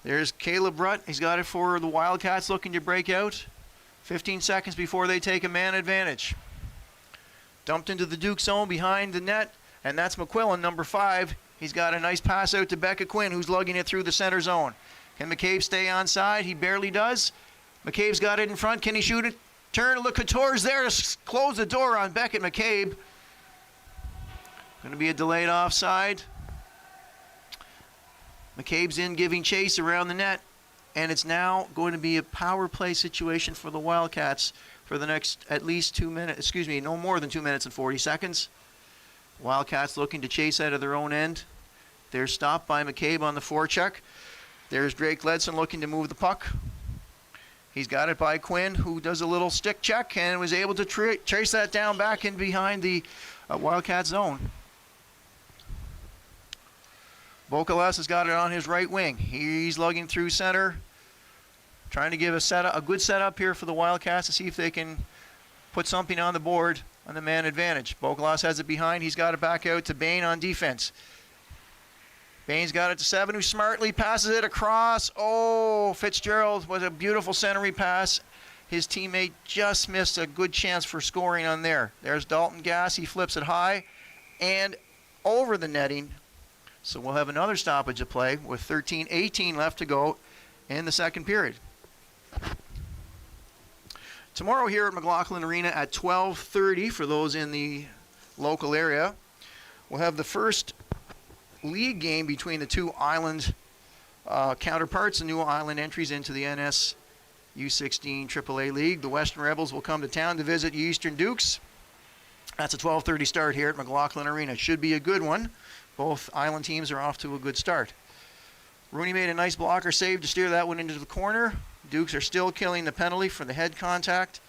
There's Caleb Rutt. He's got it for the Wildcats looking to break out. 15 seconds before they take a man advantage. Dumped into the Duke zone behind the net, and that's McQuillan, number 5. He's got a nice pass out to Becca Quinn, who's lugging it through the center zone. Can McCabe stay onside? He barely does. McCabe's got it in front. Can he shoot it? Turn. Le Couture's there to close the door on Beckett McCabe. Going to be a delayed offside. McCabe's in giving chase around the net, and it's now going to be a power play situation for the Wildcats for the next at least 2 minutes, no more than 2 minutes and 40 seconds. Wildcats looking to chase out of their own end. They're stopped by McCabe on the forecheck. There's Drake Ledson looking to move the puck. He's got it by Quinn, who does a little stick check and was able to trace that down back in behind the Wildcat zone. Bocalas has got it on his right wing. He's lugging through center, trying to give a good setup here for the Wildcats to see if they can put something on the board on the man advantage. Bocalas has it behind. He's got it back out to Bain on defense. Bain's got it to Seven, who smartly passes it across. Oh, Fitzgerald was a beautiful centering pass. His teammate just missed a good chance for scoring on there. There's Dalton Gass. He flips it high and over the netting. So we'll have another stoppage of play with 13:18 left to go in the second period. Tomorrow here at McLaughlin Arena at 12:30 for those in the local area, we'll have the first league game between the two island counterparts, the new island entries into the NS U16 AAA League. The Western Rebels will come to town to visit Eastern Dukes. That's a 12:30 start here at McLaughlin Arena. Should be a good one. Both island teams are off to a good start. Rooney made a nice blocker save to steer that one into the corner. Dukes are still killing the penalty for the head contact.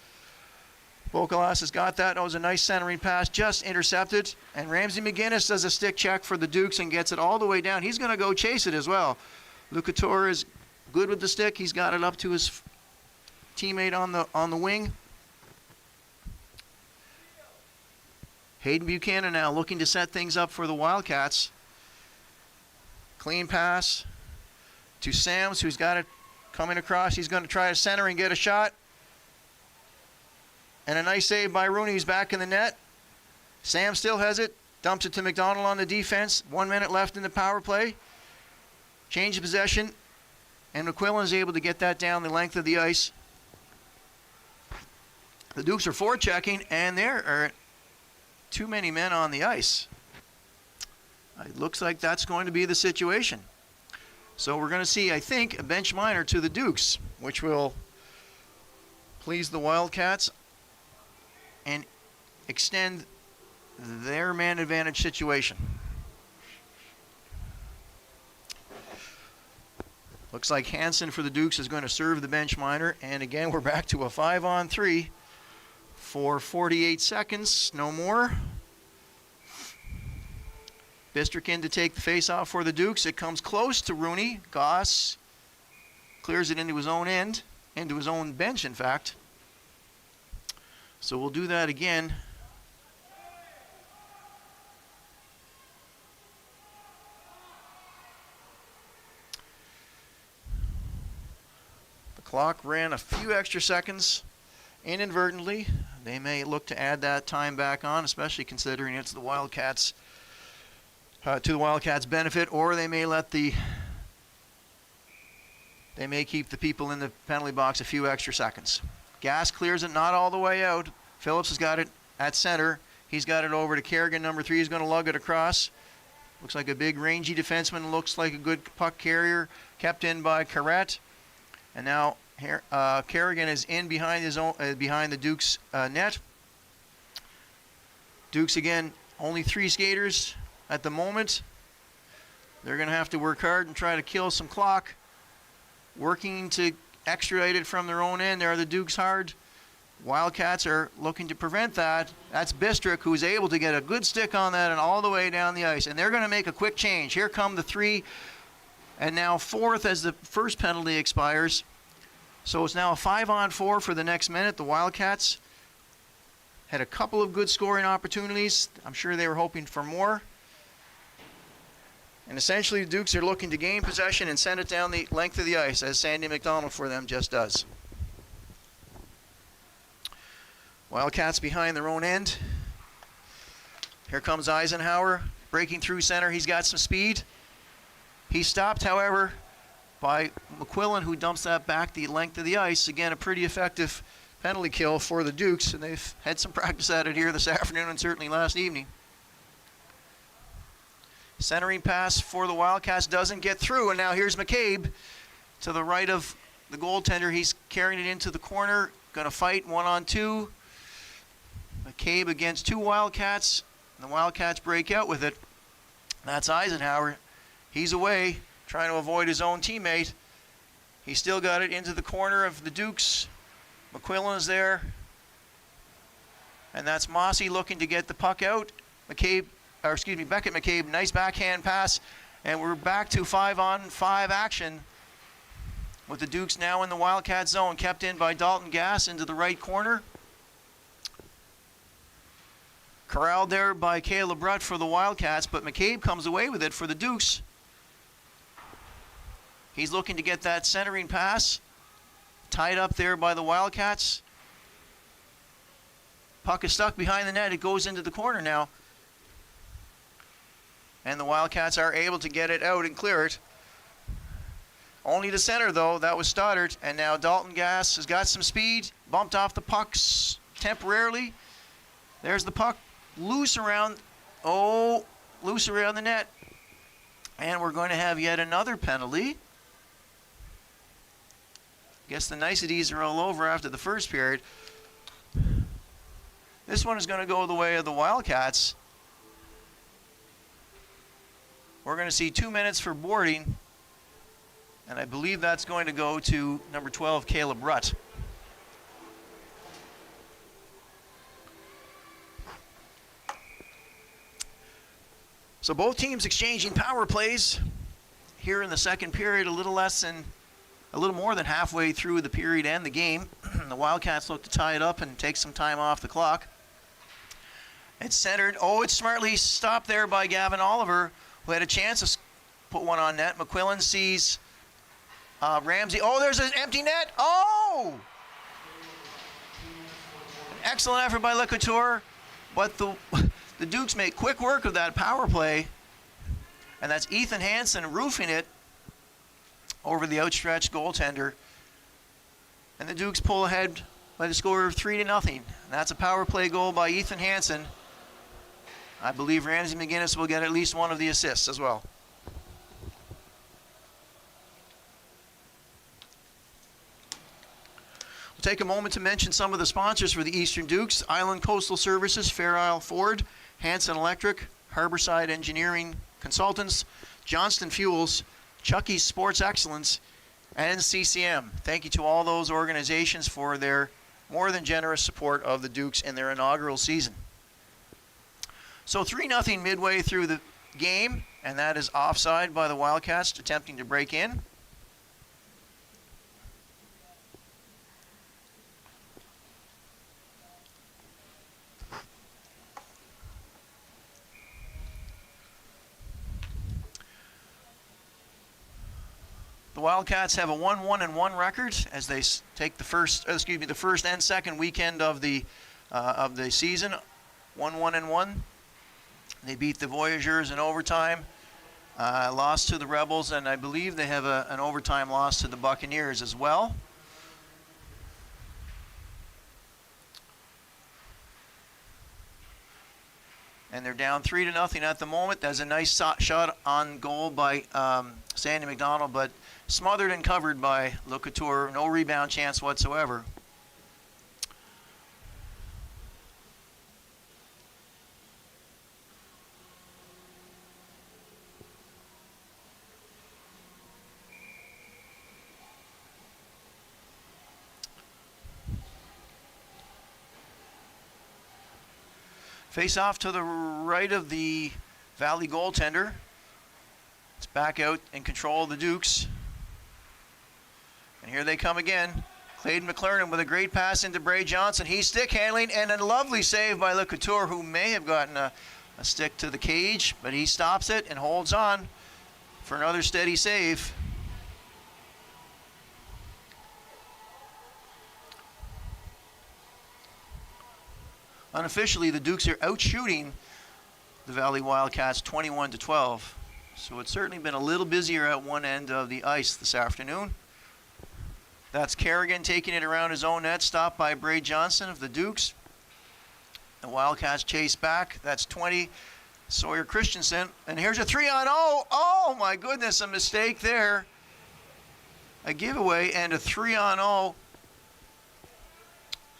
Bocalas has got that. That was a nice centering pass, just intercepted. And Ramsey McGinnis does a stick check for the Dukes and gets it all the way down. He's going to go chase it as well. Lucator is good with the stick. He's got it up to his teammate on the wing. Hayden Buchanan now looking to set things up for the Wildcats. Clean pass to Sams, who's got it coming across. He's going to try to center and get a shot. And a nice save by Rooney. He's back in the net. Sam still has it. Dumps it to McDonald on the defense. 1 minute left in the power play. Change of possession. And McQuillan is able to get that down the length of the ice. The Dukes are forechecking, and there are too many men on the ice. It looks like that's going to be the situation. So we're going to see, I think, a bench minor to the Dukes, which will please the Wildcats and extend their man advantage situation. Looks like Hansen for the Dukes is going to serve the bench minor, and again we're back to a 5-on-3 for 48 seconds, no more. Bistrick to take the face-off for the Dukes. It comes close to Rooney. Goss clears it into his own end, into his own bench, in fact. So we'll do that again. The clock ran a few extra seconds inadvertently. They may look to add that time back on, especially considering it's the Wildcats, to the Wildcats' benefit, or they may keep the people in the penalty box a few extra seconds. Gass clears it, not all the way out. Phillips has got it at center. He's got it over to Kerrigan. Number 3 is going to lug it across. Looks like a big rangy defenseman. Looks like a good puck carrier. Kept in by Carrette. And now here, Kerrigan is in behind his own, behind the Dukes net. Dukes again, only 3 skaters at the moment. They're going to have to work hard and try to kill some clock. Working to extradite it from their own end. There are the Dukes hard. Wildcats are looking to prevent that. That's Bistrick, who's able to get a good stick on that and all the way down the ice. And they're going to make a quick change. Here come the 3, and now 4th as the first penalty expires. So it's now a 5-on-4 for the next minute. The Wildcats had a couple of good scoring opportunities. I'm sure they were hoping for more. And essentially the Dukes are looking to gain possession and send it down the length of the ice, as Sandy McDonald for them just does. Wildcats behind their own end. Here comes Eisenhower breaking through center. He's got some speed. He's stopped, however, by McQuillan, who dumps that back the length of the ice. Again, a pretty effective penalty kill for the Dukes, and they've had some practice at it here this afternoon and certainly last evening. Centering pass for the Wildcats doesn't get through, and now here's McCabe to the right of the goaltender. He's carrying it into the corner, going to fight 1-on-2. McCabe against 2 Wildcats, and the Wildcats break out with it. That's Eisenhower. He's away, trying to avoid his own teammate. He still got it into the corner of the Dukes. McQuillan is there, and that's Mossy looking to get the puck out. Beckett McCabe, nice backhand pass, and we're back to 5-on-5 action with the Dukes now in the Wildcat zone, kept in by Dalton Gass into the right corner. Corralled there by Caleb Brutt for the Wildcats, but McCabe comes away with it for the Dukes. He's looking to get that centering pass, tied up there by the Wildcats. Puck is stuck behind the net. It goes into the corner now. And the Wildcats are able to get it out and clear it. Only to center, though. That was Stoddard. And now Dalton Gass has got some speed. Bumped off the pucks temporarily. There's the puck. Loose around the net. And we're going to have yet another penalty. Guess the niceties are all over after the first period. This one is going to go the way of the Wildcats. We're going to see 2 minutes for boarding, and I believe that's going to go to number 12, Caleb Brutt. So both teams exchanging power plays here in the second period, a little more than halfway through the period and the game. The Wildcats look to tie it up and take some time off the clock. It's centered. Oh, it's smartly stopped there by Gavin Oliver, who had a chance to put one on net. McQuillan sees Ramsey. Oh, there's an empty net. Oh! An excellent effort by Le Couture, but the Dukes make quick work of that power play, and that's Ethan Hansen roofing it over the outstretched goaltender. And the Dukes pull ahead by the score of 3-0. And that's a power play goal by Ethan Hansen. I believe Ramsey McGinnis will get at least one of the assists as well. We'll take a moment to mention some of the sponsors for the Eastern Dukes: Island Coastal Services, Fair Isle Ford, Hanson Electric, Harborside Engineering Consultants, Johnston Fuels, Chucky's Sports Excellence, and CCM. Thank you to all those organizations for their more than generous support of the Dukes in their inaugural season. So 3-0 midway through the game, and that is offside by the Wildcats attempting to break in. The Wildcats have a 1-1-1 record as they take the first and second weekend of the season. 1-1-1. They beat the Voyageurs in overtime, lost to the Rebels, and I believe they have an overtime loss to the Buccaneers as well. And they're down 3-0 at the moment. That's a nice shot on goal by Sandy McDonald, but smothered and covered by Le Couture. No rebound chance whatsoever. Face off to the right of the Valley goaltender. It's back out in control of the Dukes. And here they come again. Clayton McLernan with a great pass into Bray Johnson. He's stick handling, and a lovely save by Le Couture, who may have gotten a stick to the cage, but he stops it and holds on for another steady save. Unofficially, the Dukes are out shooting the Valley Wildcats 21-12. So it's certainly been a little busier at one end of the ice this afternoon. That's Kerrigan taking it around his own net, stopped by Bray Johnson of the Dukes. The Wildcats chase back. That's 20 Sawyer Christensen. And here's a 3-on-0. Oh my goodness, a mistake there. A giveaway and a 3-on-0.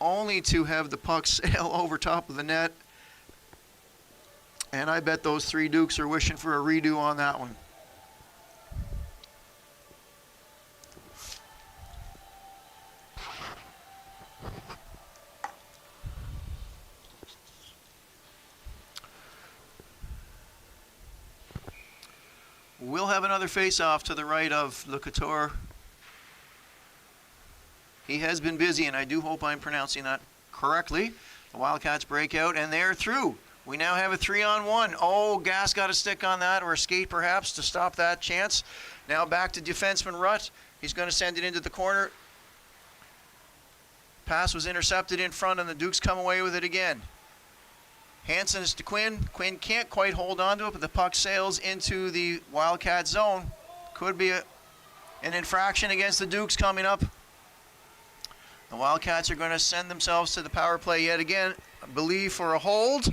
Only to have the puck sail over top of the net. And I bet those three Dukes are wishing for a redo on that one. We'll have another face-off to the right of Le Couture. He has been busy, and I do hope I'm pronouncing that correctly. The Wildcats break out, and they're through. We now have a 3-on-1. Oh, Gas got a stick on that, or a skate perhaps, to stop that chance. Now back to defenseman Rutt. He's going to send it into the corner. Pass was intercepted in front, and the Dukes come away with it again. Hansen is to Quinn. Quinn can't quite hold on to it, but the puck sails into the Wildcat zone. Could be an infraction against the Dukes coming up. The Wildcats are going to send themselves to the power play yet again, I believe, for a hold.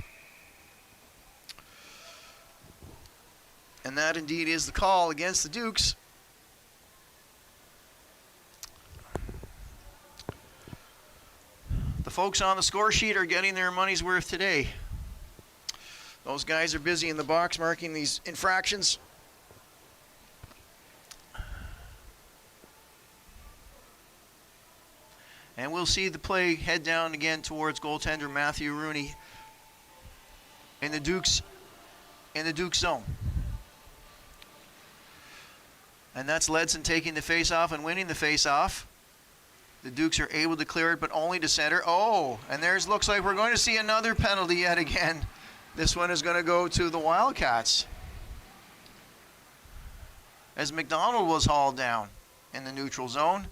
And that indeed is the call against the Dukes. The folks on the score sheet are getting their money's worth today. Those guys are busy in the box marking these infractions. And we'll see the play head down again towards goaltender Matthew Rooney in the Dukes zone. And that's Ledson taking the face-off and winning the face-off. The Dukes are able to clear it, but only to center. Oh, and there's looks like we're going to see another penalty yet again. This one is going to go to the Wildcats, as McDonald was hauled down in the neutral zone.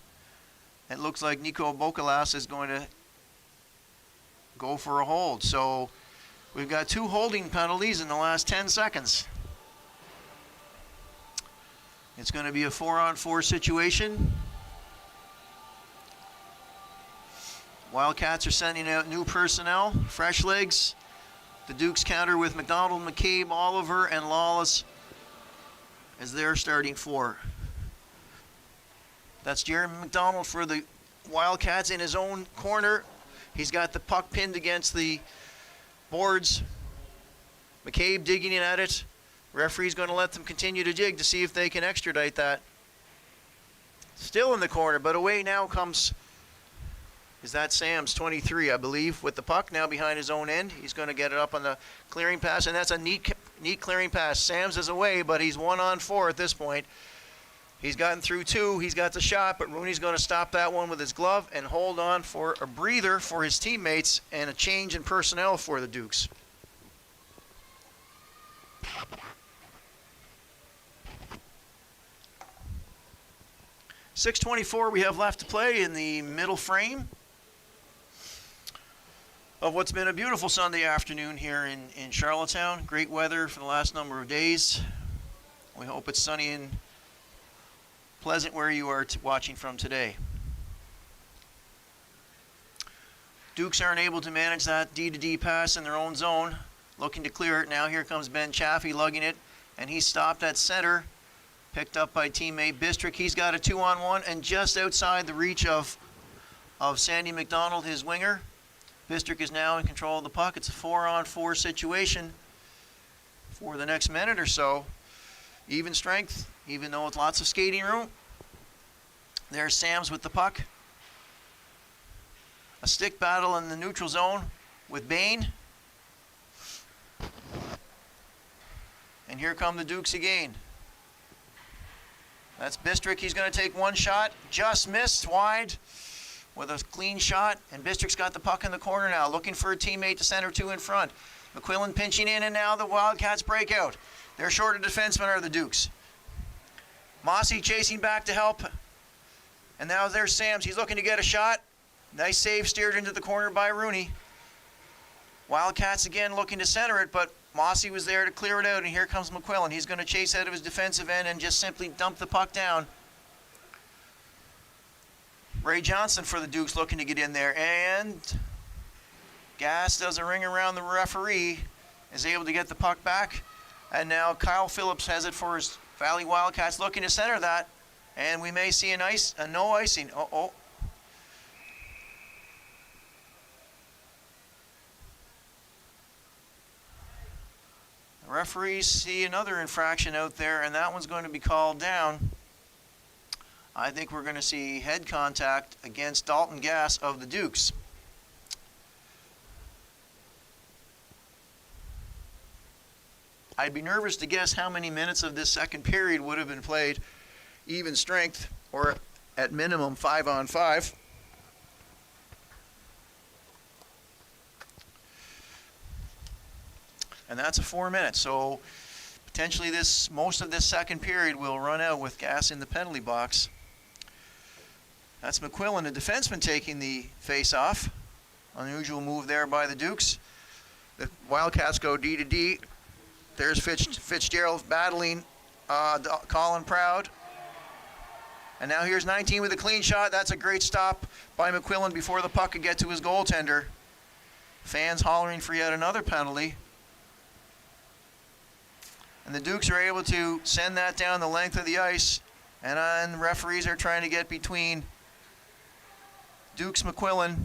It looks like Nico Bokalas is going to go for a hold. So we've got two holding penalties in the last 10 seconds. It's going to be a 4-on-4 situation. Wildcats are sending out new personnel, fresh legs. The Dukes counter with McDonald, McCabe, Oliver, and Lawless as their starting four. That's Jeremy McDonald for the Wildcats in his own corner. He's got the puck pinned against the boards. McCabe digging in at it. Referee's going to let them continue to dig to see if they can extradite that. Still in the corner, but away now comes, is that Sam's 23, I believe, with the puck now behind his own end. He's going to get it up on the clearing pass, and that's a neat clearing pass. Sam's is away, but he's 1-on-4 at this point. He's gotten through two. He's got the shot, but Rooney's going to stop that one with his glove and hold on for a breather for his teammates and a change in personnel for the Dukes. .6:24 we have left to play in the middle frame of what's been a beautiful Sunday afternoon here in Charlottetown. Great weather for the last number of days. We hope it's sunny and pleasant where you are watching from today. Dukes aren't able to manage that D-to-D pass in their own zone. Looking to clear it. Now here comes Ben Chaffee lugging it, and he's stopped at center. Picked up by teammate Bistrick. He's got a 2-on-1 and just outside the reach of Sandy McDonald, his winger. Bistrick is now in control of the puck. It's a 4-on-4 situation for the next minute or so. Even strength, even though with lots of skating room. There's Sams with the puck. A stick battle in the neutral zone with Bain. And here come the Dukes again. That's Bistrick. He's going to take one shot. Just missed wide with a clean shot. And Bistrick's got the puck in the corner now, looking for a teammate to center two in front. McQuillan pinching in, and now the Wildcats break out. Their shorter defensemen are the Dukes. Mossy chasing back to help. And now there's Sams. He's looking to get a shot. Nice save steered into the corner by Rooney. Wildcats again looking to center it, but Mossy was there to clear it out, and here comes McQuillan. He's going to chase out of his defensive end and just simply dump the puck down. Ray Johnson for the Dukes looking to get in there, and Gas does a ring around the referee is able to get the puck back. And now Kyle Phillips has it for his Valley Wildcats, looking to center that. And we may see a no icing. Uh-oh. The referees see another infraction out there, and that one's going to be called down. I think we're going to see head contact against Dalton Gass of the Dukes. I'd be nervous to guess how many minutes of this second period would have been played even strength, or at minimum 5-on-5. And that's a 4 minutes, so potentially most of this second period will run out with Gass in the penalty box. That's McQuillan, the defenseman, taking the face-off. Unusual move there by the Dukes. The Wildcats go D to D. There's Fitzgerald battling Colin Proud. And now here's 19 with a clean shot. That's a great stop by McQuillan before the puck could get to his goaltender. Fans hollering for yet another penalty. And the Dukes are able to send that down the length of the ice. And referees are trying to get between Dukes McQuillan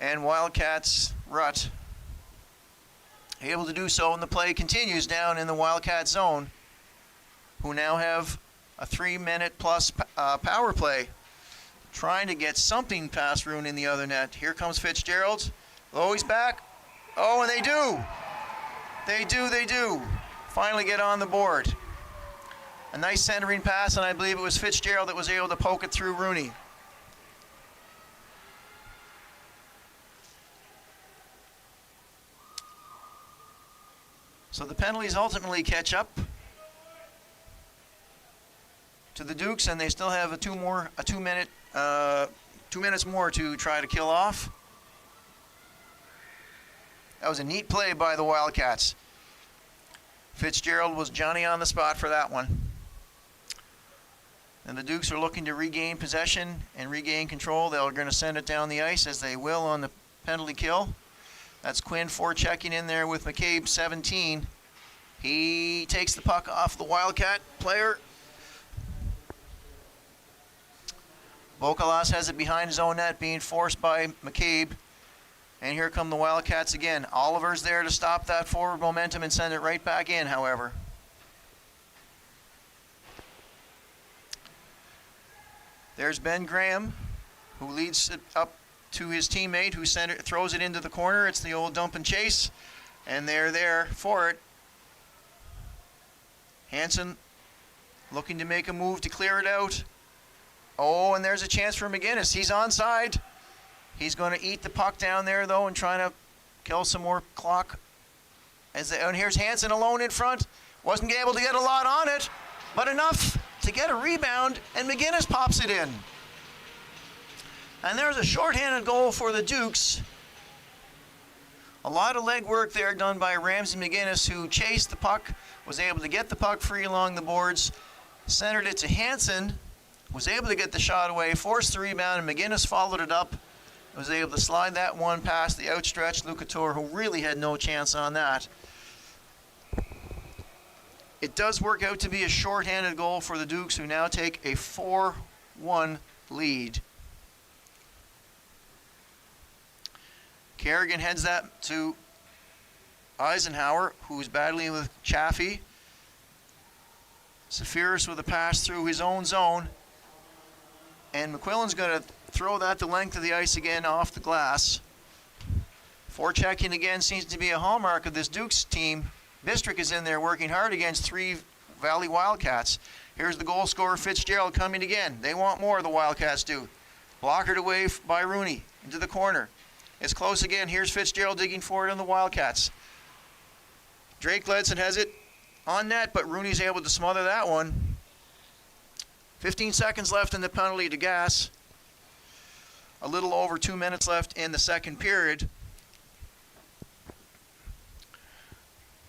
and Wildcats Rutt. Able to do so, and the play continues down in the Wildcat zone, who now have a 3-minute plus power play, trying to get something past Rooney in the other net. Here comes Fitzgerald. Oh, he's back. Oh, and they do. They do. Finally get on the board. A nice centering pass, and I believe it was Fitzgerald that was able to poke it through Rooney. So the penalties ultimately catch up to the Dukes, and they still have 2 minutes more to try to kill off. That was a neat play by the Wildcats. Fitzgerald was Johnny on the spot for that one. And the Dukes are looking to regain possession and regain control. They're going to send it down the ice, as they will on the penalty kill. That's Quinn forechecking in there with McCabe, 17. He takes the puck off the Wildcat player. Bocalas has it behind his own net, being forced by McCabe. And here come the Wildcats again. Oliver's there to stop that forward momentum and send it right back in, however. There's Ben Graham, who leads it up to his teammate, who throws it into the corner. It's the old dump and chase, and they're there for it. Hansen looking to make a move to clear it out. Oh, and there's a chance for McGinnis. He's onside. He's going to eat the puck down there, though, and trying to kill some more clock. And here's Hansen alone in front. Wasn't able to get a lot on it, but enough to get a rebound, and McGinnis pops it in. And there's a shorthanded goal for the Dukes. A lot of leg work there done by Ramsey McGinnis, who chased the puck, was able to get the puck free along the boards, centered it to Hansen, was able to get the shot away, forced the rebound, and McGinnis followed it up, was able to slide that one past the outstretched Lucator, who really had no chance on that. It does work out to be a shorthanded goal for the Dukes, who now take a 4-1 lead. Kerrigan heads that to Eisenhower, who's battling with Chaffee. Safiris with a pass through his own zone. And McQuillan's going to throw that the length of the ice again off the glass. Forechecking again seems to be a hallmark of this Dukes team. Bistrick is in there working hard against 3 Valley Wildcats. Here's the goal scorer, Fitzgerald, coming again. They want more, the Wildcats do. Blockered away by Rooney into the corner. It's close again. Here's Fitzgerald digging forward on the Wildcats. Drake Ledson has it on net, but Rooney's able to smother that one. 15 seconds left in the penalty to Gass. A little over 2 minutes left in the second period.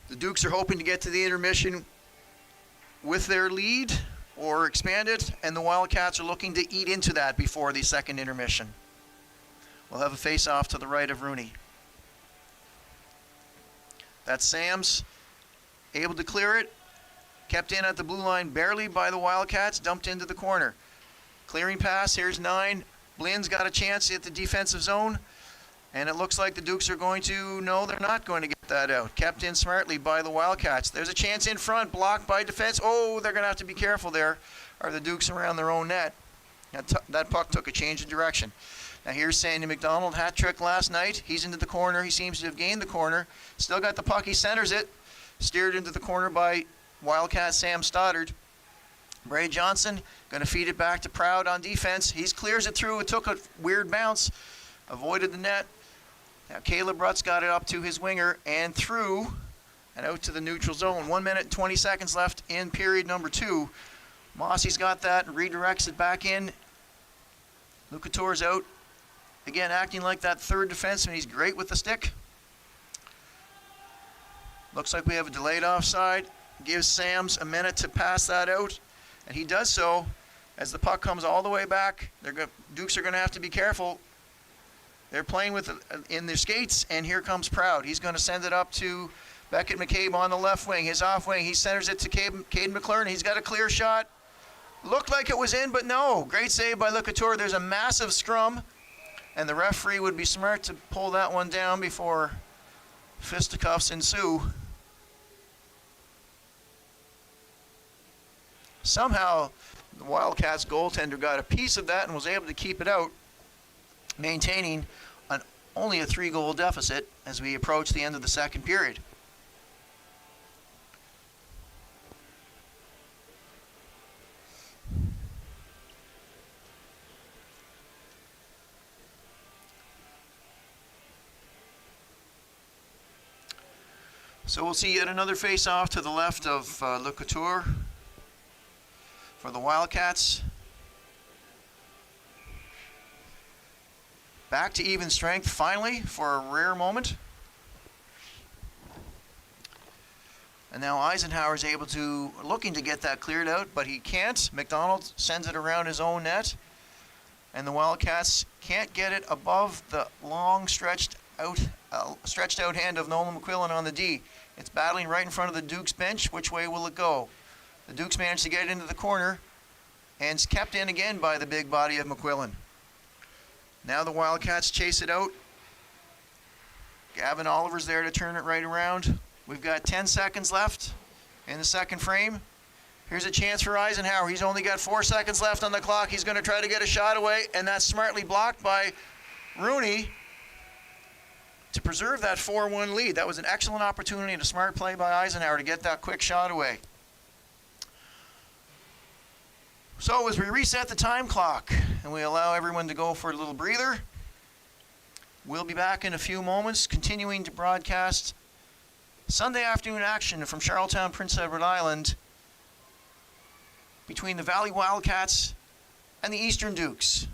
The Dukes are hoping to get to the intermission with their lead or expand it, and the Wildcats are looking to eat into that before the second intermission. We'll have a face-off to the right of Rooney. That's Sam's. Able to clear it. Kept in at the blue line barely by the Wildcats. Dumped into the corner. Clearing pass. Here's 9. Blynn's got a chance at the defensive zone. And it looks like the Dukes are going to, no, they're not going to get that out. Kept in smartly by the Wildcats. There's a chance in front, blocked by defense. Oh, they're going to have to be careful there. Are the Dukes around their own net? That puck took a change of direction. Now here's Sandy McDonald, hat trick last night. He's into the corner. He seems to have gained the corner. Still got the puck. He centers it. Steered into the corner by Wildcat Sam Stoddard. Bray Johnson going to feed it back to Proud on defense. He clears it through. It took a weird bounce. Avoided the net. Now Caleb Rutz got it up to his winger and through and out to the neutral zone. 1 minute and 20 seconds left in period number 2. Mossy's got that and redirects it back in. Lucatour's out. Again, acting like that third defenseman. He's great with the stick. Looks like we have a delayed offside. Gives Sams a minute to pass that out. And he does so as the puck comes all the way back. Dukes are going to have to be careful. They're playing with in their skates, and here comes Proud. He's going to send it up to Beckett McCabe on the left wing. His off wing, he centers it to Caden McClure. He's got a clear shot. Looked like it was in, but no. Great save by Lucatour. There's a massive scrum, and the referee would be smart to pull that one down before fisticuffs ensue. Somehow, the Wildcats goaltender got a piece of that and was able to keep it out, maintaining only a 3-goal deficit as we approach the end of the second period. So we'll see yet another face-off to the left of Lucatour for the Wildcats. Back to even strength finally for a rare moment. And now Eisenhower's looking to get that cleared out, but he can't. McDonald sends it around his own net. And the Wildcats can't get it above the long stretched out hand of Nolan McQuillan on the D. It's battling right in front of the Dukes bench. Which way will it go? The Dukes managed to get it into the corner and it's kept in again by the big body of McQuillan. Now the Wildcats chase it out. Gavin Oliver's there to turn it right around. We've got 10 seconds left in the second frame. Here's a chance for Eisenhower. He's only got 4 seconds left on the clock. He's going to try to get a shot away, and that's smartly blocked by Rooney to preserve that 4-1 lead. That was an excellent opportunity and a smart play by Eisenhower to get that quick shot away. So as we reset the time clock and we allow everyone to go for a little breather, we'll be back in a few moments, continuing to broadcast Sunday afternoon action from Charlottetown, Prince Edward Island, between the Valley Wildcats and the Eastern Dukes.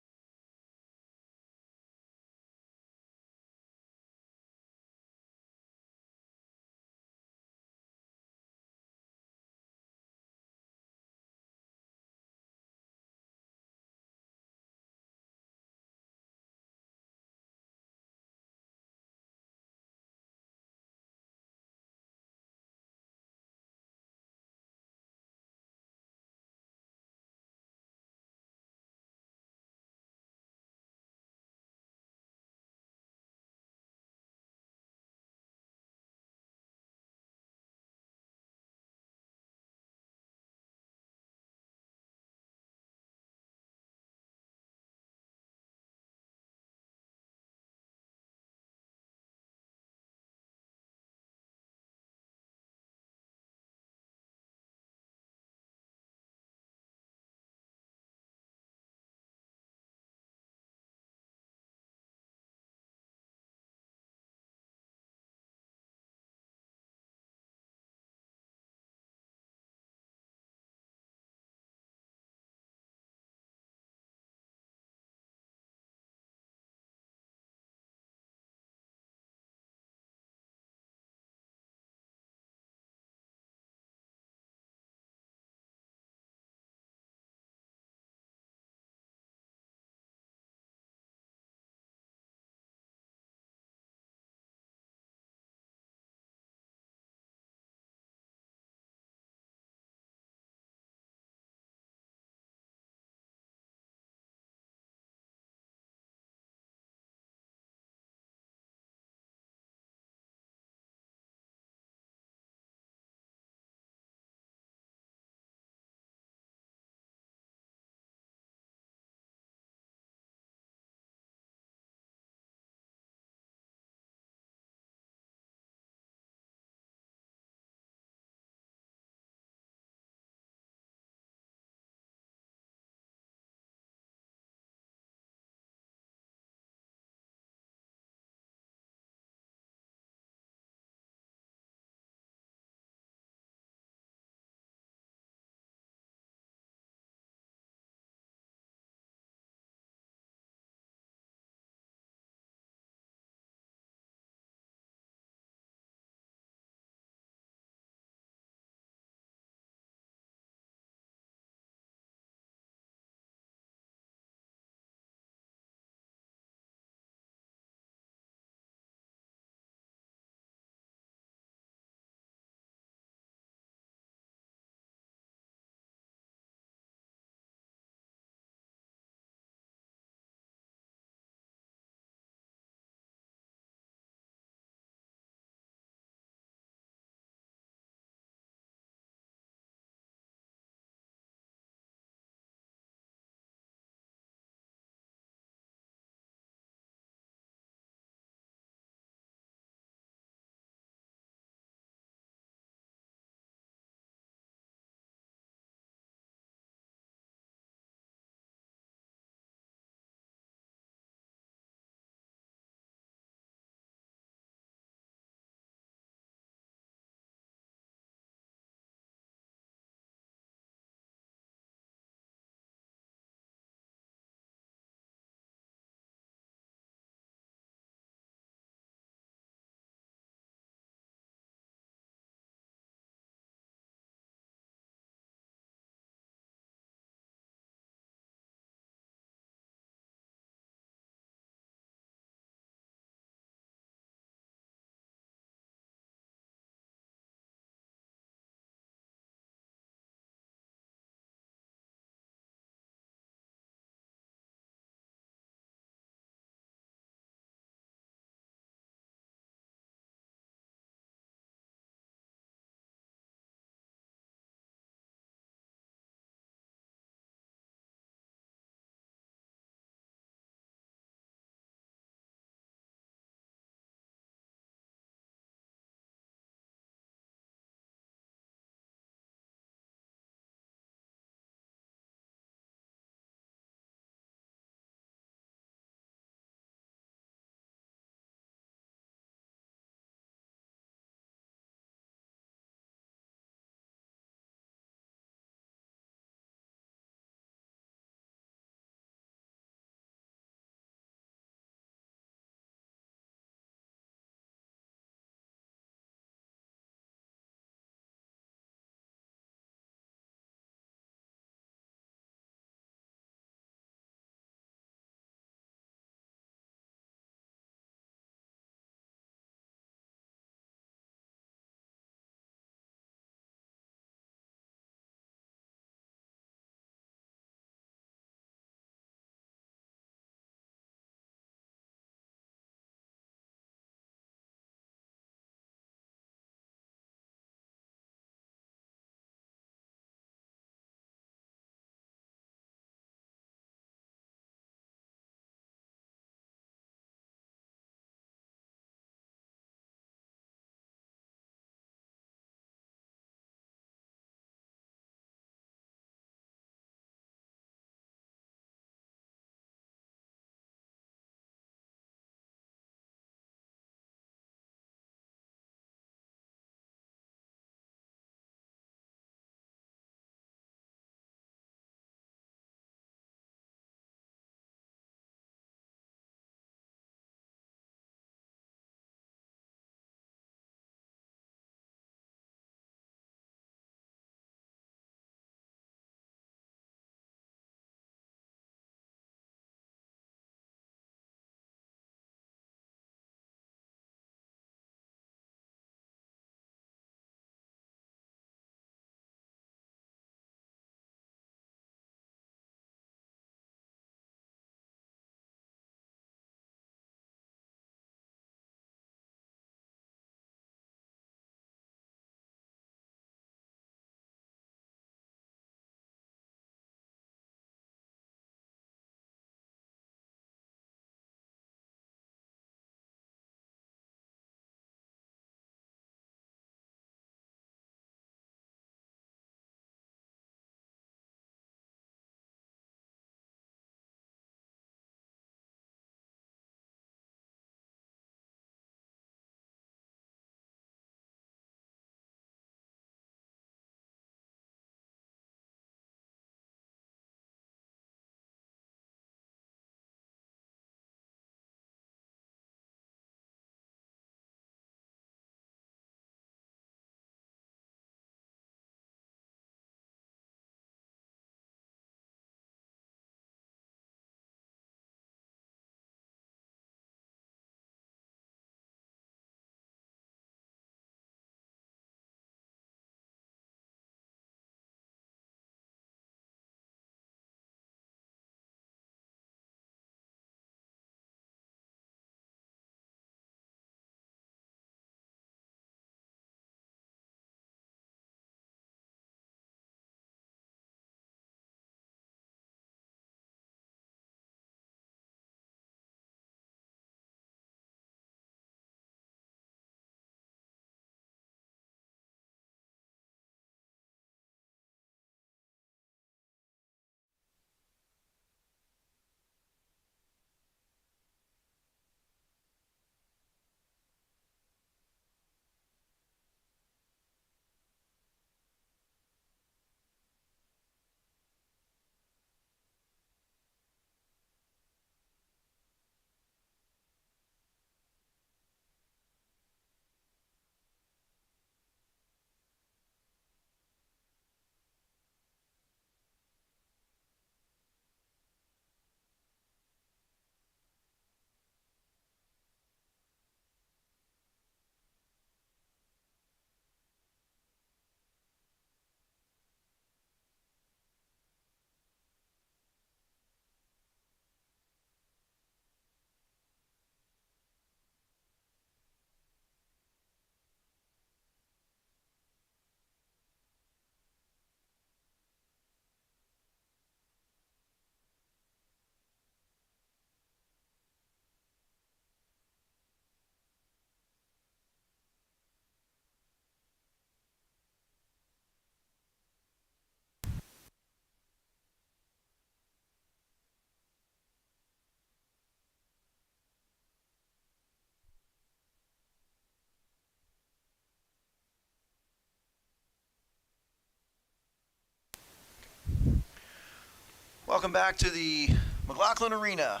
Welcome back to the McLaughlin Arena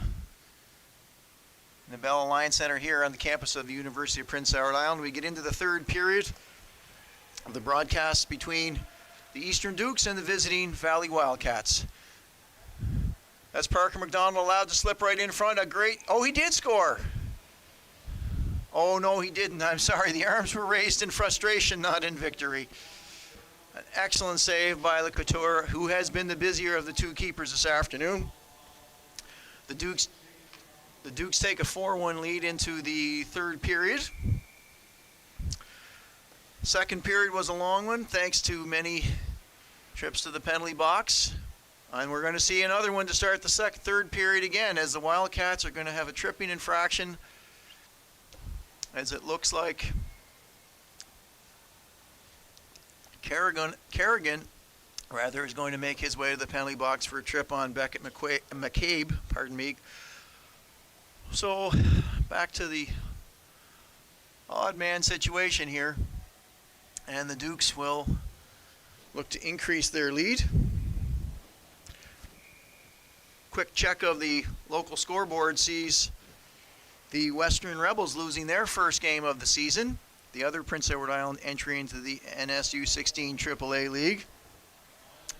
in the Bell Alliance Center here on the campus of the University of Prince Edward Island. We get into the third period of the broadcast between the Eastern Dukes and the visiting Valley Wildcats. That's Parker McDonald allowed to slip right in front. Oh, he did score. Oh, no, he didn't. I'm sorry. The arms were raised in frustration, not in victory. An excellent save by Le Couture, who has been the busier of the two keepers this afternoon. The Dukes take a 4-1 lead into the third period. Second period was a long one, thanks to many trips to the penalty box. And we're going to see another one to start the third period again, as the Wildcats are going to have a tripping infraction, as it looks like Kerrigan is going to make his way to the penalty box for a trip on Beckett McCabe, pardon me. So back to the odd man situation here, and the Dukes will look to increase their lead. Quick check of the local scoreboard sees the Western Rebels losing their first game of the season. The other Prince Edward Island entry into the NSU 16 AAA League.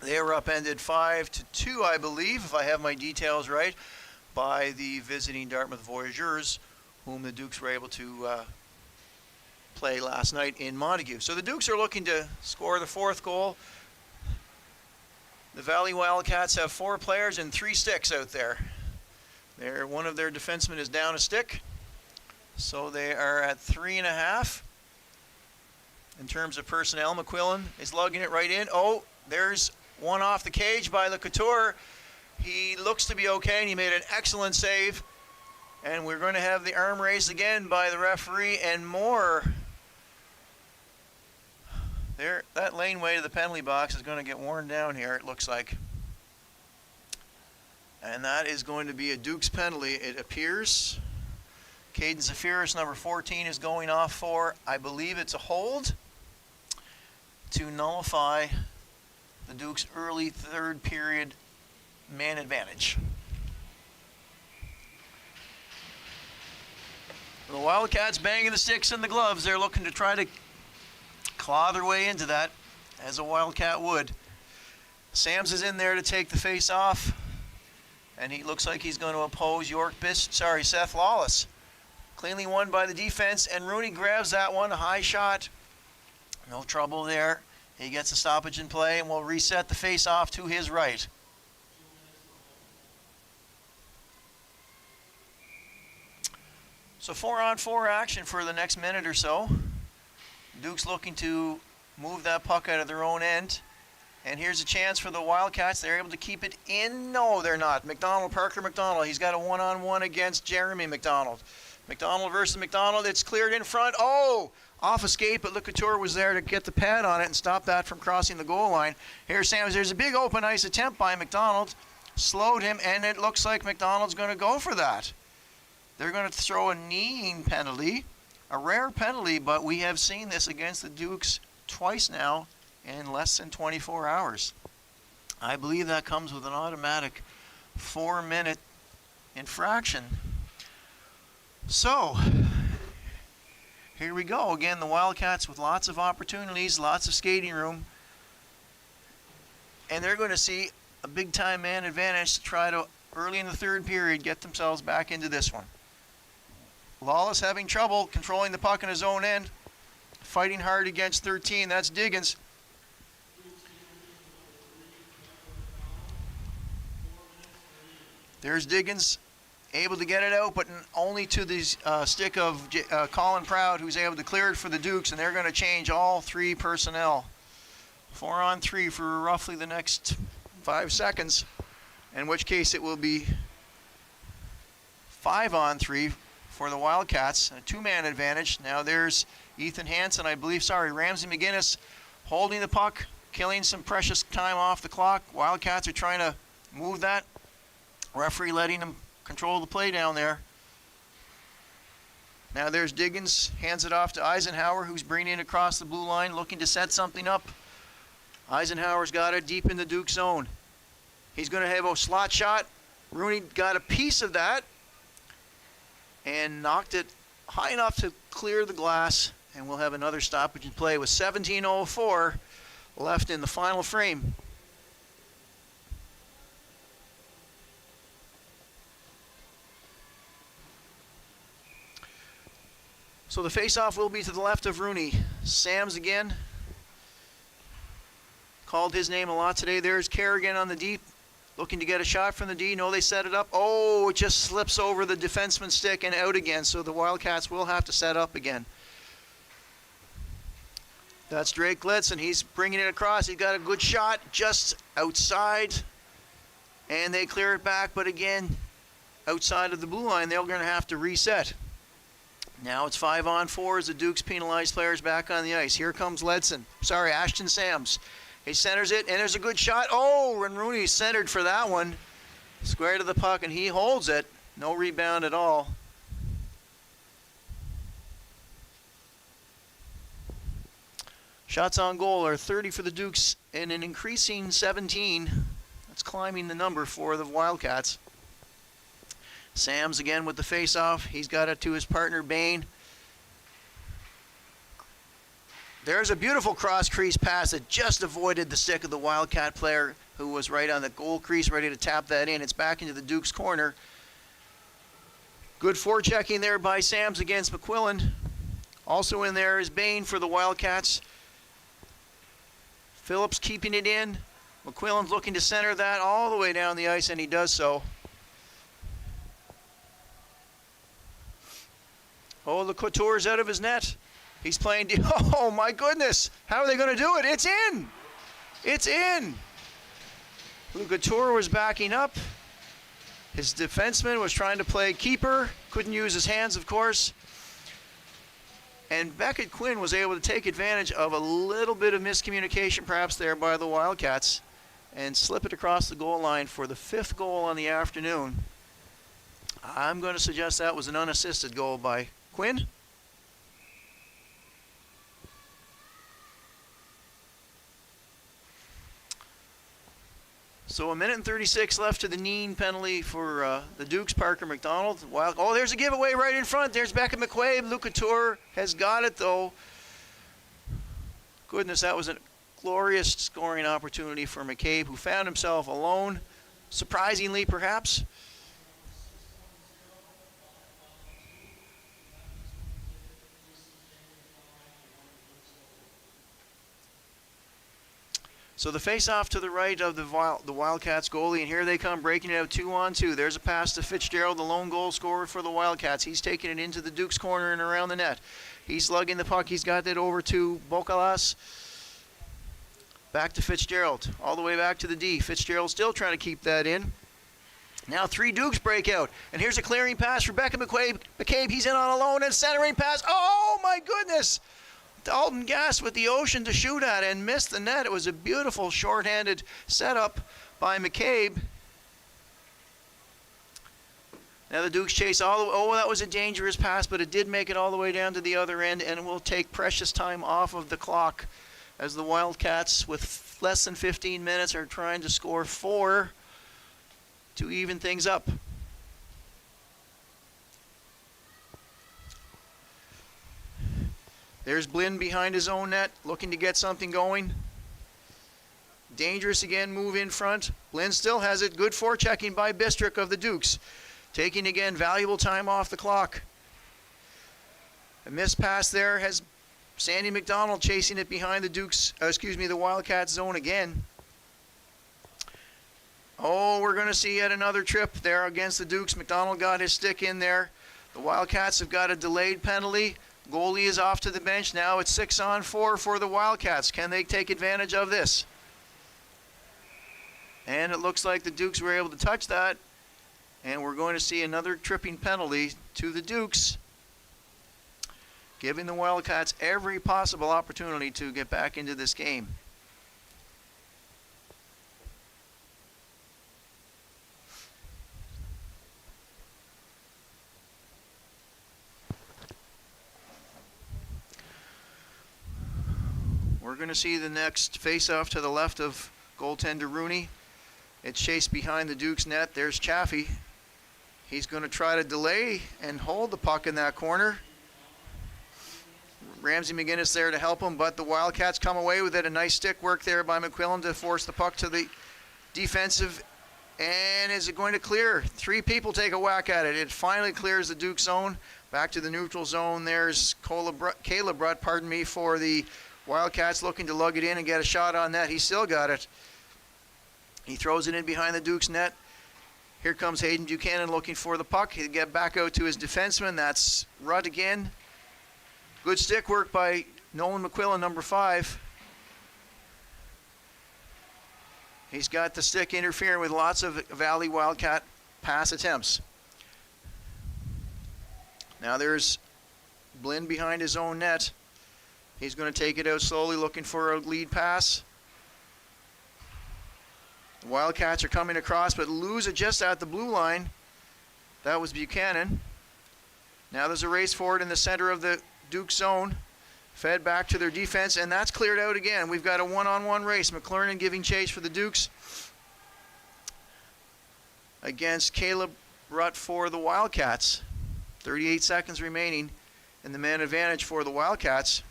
They were upended 5-2, I believe, if I have my details right, by the visiting Dartmouth Voyageurs, whom the Dukes were able to play last night in Montague. So the Dukes are looking to score the fourth goal. The Valley Wildcats have 4 players and 3 sticks out there. One of their defensemen is down a stick, so they are at 3.5. In terms of personnel, McQuillan is lugging it right in. Oh, there's one off the cage by Le Couture. He looks to be okay, and he made an excellent save. And we're going to have the arm raised again by the referee and more. That laneway to the penalty box is going to get worn down here, it looks like. And that is going to be a Dukes penalty, it appears. Caden Zafiris, number 14, is going off for, I believe it's a hold, to nullify the Dukes' early third period man advantage. The Wildcats banging the sticks and the gloves. They're looking to try to claw their way into that, as a Wildcat would. Sams is in there to take the face off, and he looks like he's going to oppose Seth Lawless. Cleanly won by the defense, and Rooney grabs that one, a high shot. No trouble there. He gets a stoppage in play, and will reset the face-off to his right. So 4-on-4 action for the next minute or so. Duke's looking to move that puck out of their own end. And here's a chance for the Wildcats. They're able to keep it in. No, they're not. Parker McDonald, he's got a one-on-one against Jeremy McDonald. McDonald versus McDonald. It's cleared in front. Oh, off escape, but Le Couture was there to get the pad on it and stop that from crossing the goal line. Here's Sams. There's a big open ice attempt by McDonald. Slowed him, and it looks like McDonald's going to go for that. They're going to throw a kneeing penalty, a rare penalty, but we have seen this against the Dukes twice now in less than 24 hours. I believe that comes with an automatic 4-minute infraction. So, here we go. Again, the Wildcats with lots of opportunities, lots of skating room. And they're going to see a big-time man advantage to try to, early in the third period, get themselves back into this one. Lawless having trouble controlling the puck in his own end. Fighting hard against 13. That's Diggins. There's Diggins, able to get it out, but only to the stick of Colin Proud, who's able to clear it for the Dukes, and they're going to change all 3 personnel. 4-on-3 for roughly the next 5 seconds, in which case it will be 5-on-3 for the Wildcats, a 2-man advantage. Now there's Ethan Hansen, Ramsey McGinnis holding the puck, killing some precious time off the clock. Wildcats are trying to move that. Referee letting them control the play down there. Now there's Diggins, hands it off to Eisenhower, who's bringing it across the blue line, looking to set something up. Eisenhower's got it deep in the Duke zone. He's going to have a slot shot. Rooney got a piece of that and knocked it high enough to clear the glass, and we'll have another stoppage in play with 17:04 left in the final frame. So the face-off will be to the left of Rooney. Sams again. Called his name a lot today. There's Kerrigan on the deep, looking to get a shot from the D. No, they set it up. Oh, it just slips over the defenseman's stick and out again. So the Wildcats will have to set up again. That's Drake Glitzen. He's bringing it across. He's got a good shot just outside. And they clear it back, but again, outside of the blue line, they're going to have to reset. Now it's 5-on-4 as the Dukes penalize players back on the ice. Here comes Ashton Sams. He centers it, and there's a good shot. Oh, and Rooney centered for that one. Square to the puck, and he holds it. No rebound at all. Shots on goal are 30 for the Dukes and an increasing 17. That's climbing the number for the Wildcats. Sams again with the face-off. He's got it to his partner, Bain. There's a beautiful cross-crease pass that just avoided the stick of the Wildcat player who was right on the goal crease, ready to tap that in. It's back into the Dukes' corner. Good forechecking there by Sams against McQuillan. Also in there is Bain for the Wildcats. Phillips keeping it in. McQuillan's looking to center that all the way down the ice, and he does so. Oh, the Couture's out of his net. He's playing. Oh, my goodness. How are they going to do it? It's in. It's in. Couture was backing up. His defenseman was trying to play keeper. Couldn't use his hands, of course. And Beckett Quinn was able to take advantage of a little bit of miscommunication perhaps there by the Wildcats and slip it across the goal line for the 5th goal on the afternoon. I'm going to suggest that was an unassisted goal by Quinn. So 1:36 left to the Neen penalty for the Dukes. Parker McDonald. Oh, there's a giveaway right in front. There's Beckett McQuabe. Luke Couture has got it, though. Goodness, that was a glorious scoring opportunity for McCabe, who found himself alone, surprisingly perhaps. So the face-off to the right of the Wildcats goalie, and here they come breaking it out 2-on-2. There's a pass to Fitzgerald, the lone goal scorer for the Wildcats. He's taking it into the Dukes' corner and around the net. He's lugging the puck. He's got it over to Bocalas. Back to Fitzgerald, all the way back to the D. Fitzgerald still trying to keep that in. Now 3 Dukes break out, and here's a clearing pass for Beckett McCabe. He's in on alone, and centering pass. Oh, my goodness! Dalton Gass with the Ocean to shoot at and missed the net. It was a beautiful shorthanded setup by McCabe. Now the Dukes chase all the way. Oh, that was a dangerous pass, but it did make it all the way down to the other end, and it will take precious time off of the clock as the Wildcats, with less than 15 minutes, are trying to score 4 to even things up. There's Blinn behind his own net, looking to get something going. Dangerous again, move in front. Blinn still has it. Good forechecking by Bistrick of the Dukes. Taking again valuable time off the clock. A missed pass there has Sandy McDonald chasing it behind the Wildcats zone again. Oh, we're going to see yet another trip there against the Dukes. McDonald got his stick in there. The Wildcats have got a delayed penalty. Goalie is off to the bench. Now it's 6-on-4 for the Wildcats. Can they take advantage of this? And it looks like the Dukes were able to touch that. And we're going to see another tripping penalty to the Dukes, giving the Wildcats every possible opportunity to get back into this game. We're going to see the next face-off to the left of goaltender Rooney. It's chased behind the Dukes net. There's Chaffee. He's going to try to delay and hold the puck in that corner. Ramsey McGinnis there to help him, but the Wildcats come away with it. A nice stick work there by McQuillan to force the puck to the defensive. And is it going to clear? 3 people take a whack at it. It finally clears the Duke zone. Back to the neutral zone. There's Caleb Brutt, for the Wildcats, looking to lug it in and get a shot on that. He still got it. He throws it in behind the Duke's net. Here comes Hayden Buchanan looking for the puck. He'll get back out to his defenseman. That's Rudd again. Good stick work by Nolan McQuillan, number 5. He's got the stick interfering with lots of Valley Wildcat pass attempts. Now there's Blinn behind his own net. He's going to take it out slowly, looking for a lead pass. The Wildcats are coming across, but lose it just at the blue line. That was Buchanan. Now there's a race forward in the center of the Duke zone. Fed back to their defense, and that's cleared out again. We've got a one-on-one race. McLernan giving chase for the Dukes against Caleb Rutt for the Wildcats. 38 seconds remaining in the man advantage for the Wildcats.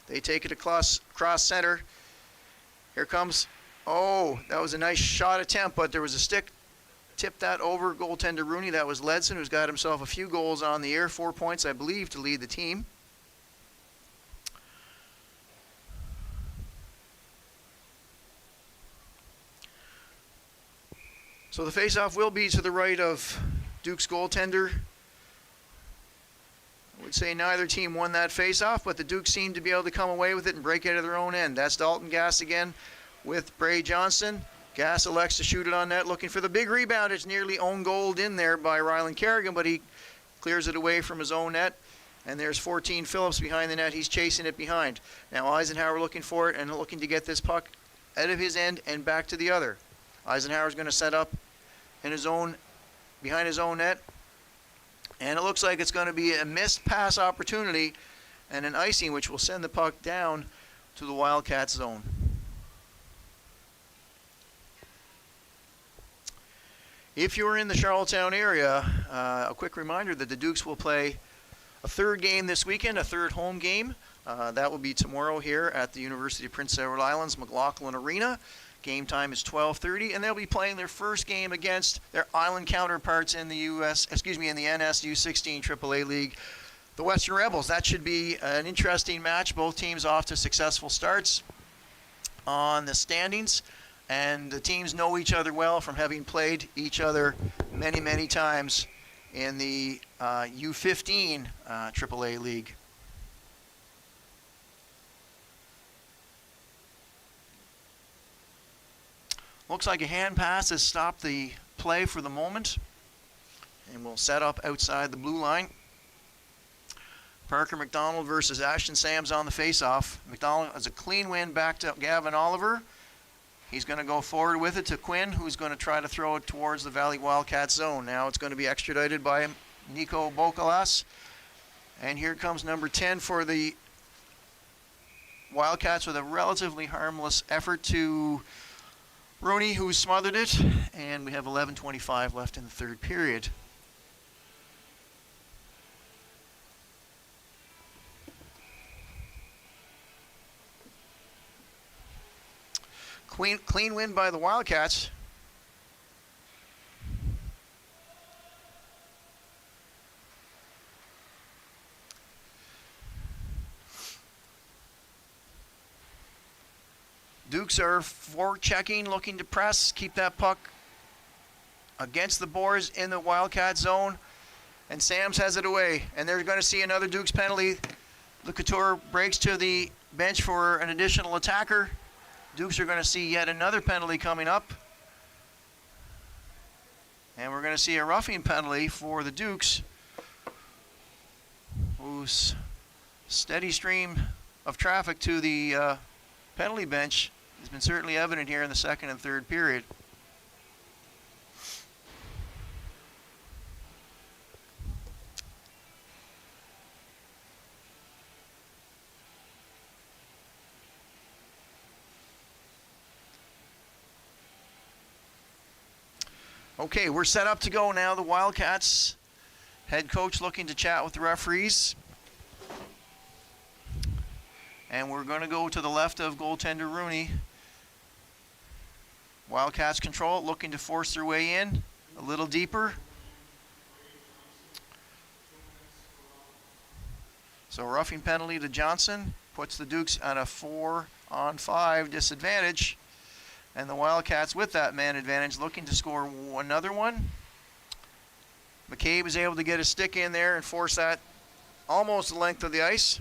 They take it across center. Here comes, oh, that was a nice shot attempt, but there was a stick. Tipped that over goaltender Rooney. That was Ledson, who's got himself a few goals on the year. 4 points, I believe, to lead the team. So the faceoff will be to the right of Duke's goaltender. I would say neither team won that faceoff, but the Dukes seem to be able to come away with it and break out of their own end. That's Dalton Gass again with Bray Johnson. Gass elects to shoot it on net, looking for the big rebound. It's nearly own goaled in there by Rylan Kerrigan, but he clears it away from his own net. And there's 14 Phillips behind the net. He's chasing it behind. Now Eisenhower looking for it and looking to get this puck out of his end and back to the other. Eisenhower's going to set up in his own, behind his own net. And it looks like it's going to be a missed pass opportunity and an icing, which will send the puck down to the Wildcats zone. If you're in the Charlottetown area, a quick reminder that the Dukes will play a 3rd game this weekend, a 3rd home game. That will be tomorrow here at the University of Prince Edward Island's McLaughlin Arena. Game time is 12:30, and they'll be playing their first game against their island counterparts in the in the NSU 16 AAA League, the Western Rebels. That should be an interesting match. Both teams off to successful starts on the standings. And the teams know each other well from having played each other many, many times in the U15 AAA League. Looks like a hand pass has stopped the play for the moment. And we'll set up outside the blue line. Parker McDonald versus Ashton Sams on the faceoff. McDonald has a clean win back to Gavin Oliver. He's going to go forward with it to Quinn, who's going to try to throw it towards the Valley Wildcats zone. Now it's going to be extradited by Nico Bokalas. And here comes number 10 for the Wildcats with a relatively harmless effort to Rooney, who smothered it. And we have 11:25 left in the 3rd period. Clean win by the Wildcats. Dukes are forechecking, looking to press, keep that puck against the boards in the Wildcat zone. And Sams has it away. And they're going to see another Dukes penalty. The Couture breaks to the bench for an additional attacker. Dukes are going to see yet another penalty coming up. And we're going to see a roughing penalty for the Dukes, whose steady stream of traffic to the penalty bench has been certainly evident here in the 2nd and 3rd period. Okay, we're set up to go now. The Wildcats head coach looking to chat with the referees. And we're going to go to the left of goaltender Rooney. Wildcats control it, looking to force their way in a little deeper. So roughing penalty to Johnson puts the Dukes on a 4-on-5 disadvantage. And the Wildcats with that man advantage looking to score another one. McCabe is able to get a stick in there and force that almost the length of the ice.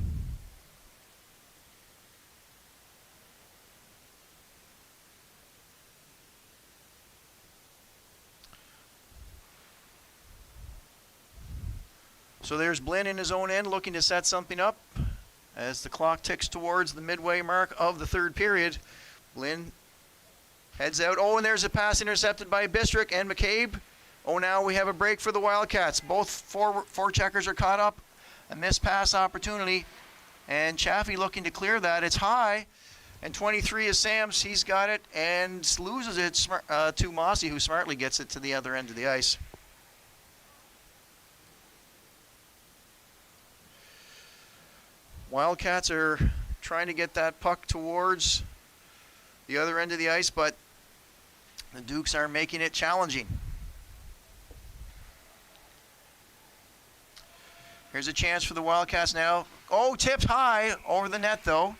So there's Blinn in his own end looking to set something up as the clock ticks towards the midway mark of the third period. Blinn heads out. Oh, and there's a pass intercepted by Bistrick and McCabe. Oh, now we have a break for the Wildcats. Both forecheckers are caught up. A missed pass opportunity. And Chaffee looking to clear that. It's high. And 23 is Sams. He's got it and loses it to Mossy, who smartly gets it to the other end of the ice. Wildcats are trying to get that puck towards the other end of the ice, but the Dukes are making it challenging. Here's a chance for the Wildcats now. Oh, tipped high over the net, though.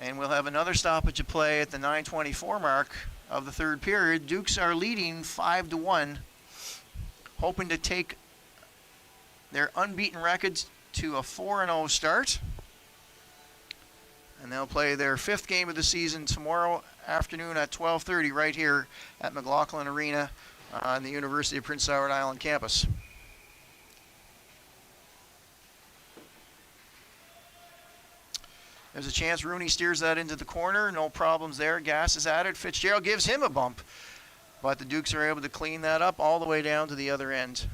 And we'll have another stoppage of play at the 9:24 mark of the third period. Dukes are leading 5-1, hoping to take their unbeaten records to a 4-0 start. And they'll play their 5th game of the season tomorrow afternoon at 12:30 right here at McLaughlin Arena on the University of Prince Edward Island campus. There's a chance Rooney steers that into the corner. No problems there. Gass is at it. Fitzgerald gives him a bump. But the Dukes are able to clean that up all the way down to the other end.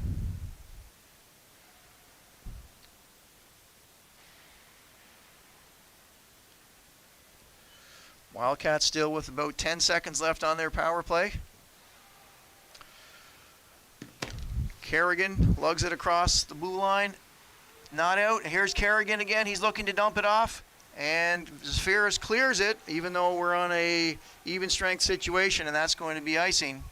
Wildcats still with about 10 seconds left on their power play. Kerrigan lugs it across the blue line. Not out. Here's Kerrigan again. He's looking to dump it off. And Zafiris clears it, even though we're on a even strength situation, and that's going to be icing.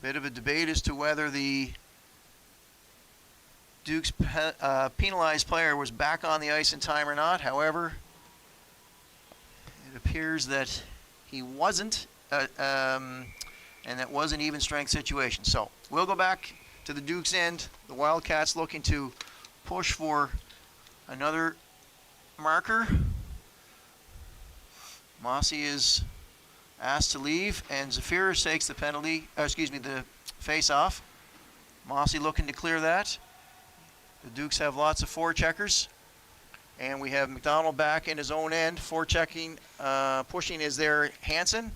Bit of a debate as to whether the Duke's penalized player was back on the ice in time or not. However, it appears that he wasn't, and it was an even strength situation. So we'll go back to the Duke's end. The Wildcats looking to push for another marker. Mossy is asked to leave, and Zafiris takes the penalty, the face-off. Mossy looking to clear that. The Dukes have lots of forecheckers, and we have McDonald back in his own end. Forechecking, pushing is there Hansen.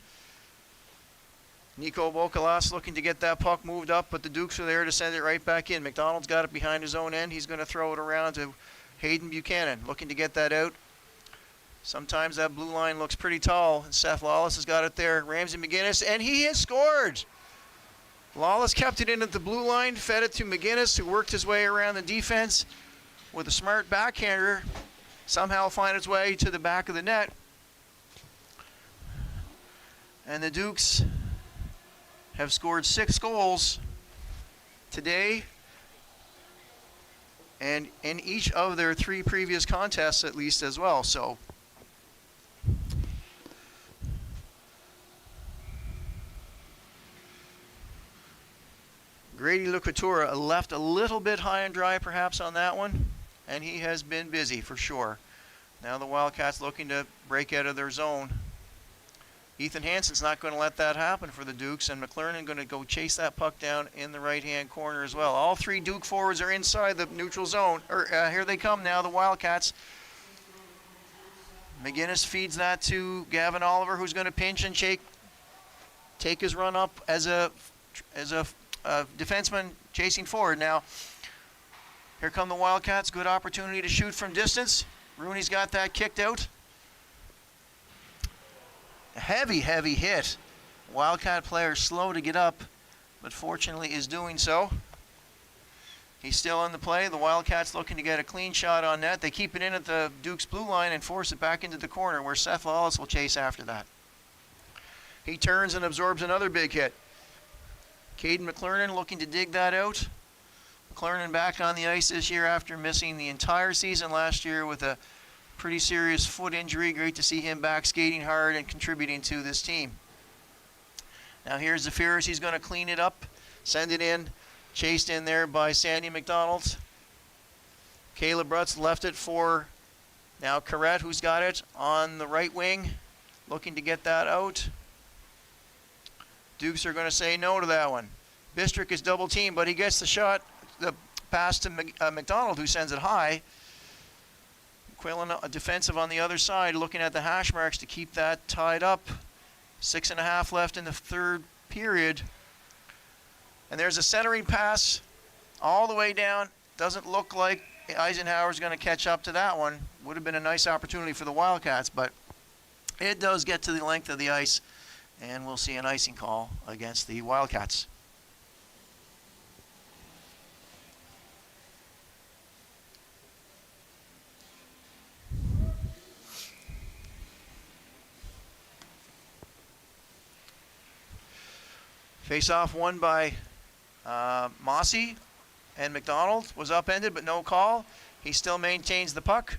Nico Bokalas looking to get that puck moved up, but the Dukes are there to send it right back in. McDonald's got it behind his own end. He's going to throw it around to Hayden Buchanan, looking to get that out. Sometimes that blue line looks pretty tall, and Seth Lawless has got it there. Ramsey McGinnis, and he has scored. Lawless kept it in at the blue line, fed it to McGinnis, who worked his way around the defense with a smart backhander, somehow find its way to the back of the net. And the Dukes have scored 6 goals today, and in each of their 3 previous contests at least as well. So Grady Lucatura left a little bit high and dry perhaps on that one, and he has been busy for sure. Now the Wildcats looking to break out of their zone. Ethan Hansen's not going to let that happen for the Dukes, and McLernan going to go chase that puck down in the right-hand corner as well. All 3 Duke forwards are inside the neutral zone. Here they come now, the Wildcats. McGinnis feeds that to Gavin Oliver, who's going to pinch and take his run up as a defenseman chasing forward. Now, here come the Wildcats. Good opportunity to shoot from distance. Rooney's got that kicked out. Heavy hit. Wildcat player slow to get up, but fortunately is doing so. He's still in the play. The Wildcats looking to get a clean shot on net. They keep it in at the Duke's blue line and force it back into the corner where Seth Lawless will chase after that. He turns and absorbs another big hit. Caden McClernand looking to dig that out. McClernand back on the ice this year after missing the entire season last year with a pretty serious foot injury. Great to see him back skating hard and contributing to this team. Now here's Zafiris. He's going to clean it up, send it in. Chased in there by Sandy McDonald. Caleb Brutz left it for now Corrette, who's got it on the right wing, looking to get that out. Dukes are going to say no to that one. Bistrick is double teamed, but he gets the shot, the pass to McDonald, who sends it high. Quillen, a defensive on the other side, looking at the hash marks to keep that tied up. 6.5 left in the third period. And there's a centering pass all the way down. Doesn't look like Eisenhower's going to catch up to that one. Would have been a nice opportunity for the Wildcats, but it does get to the length of the ice, and we'll see an icing call against the Wildcats. Face-off won by Mossy, and McDonald was upended, but no call. He still maintains the puck.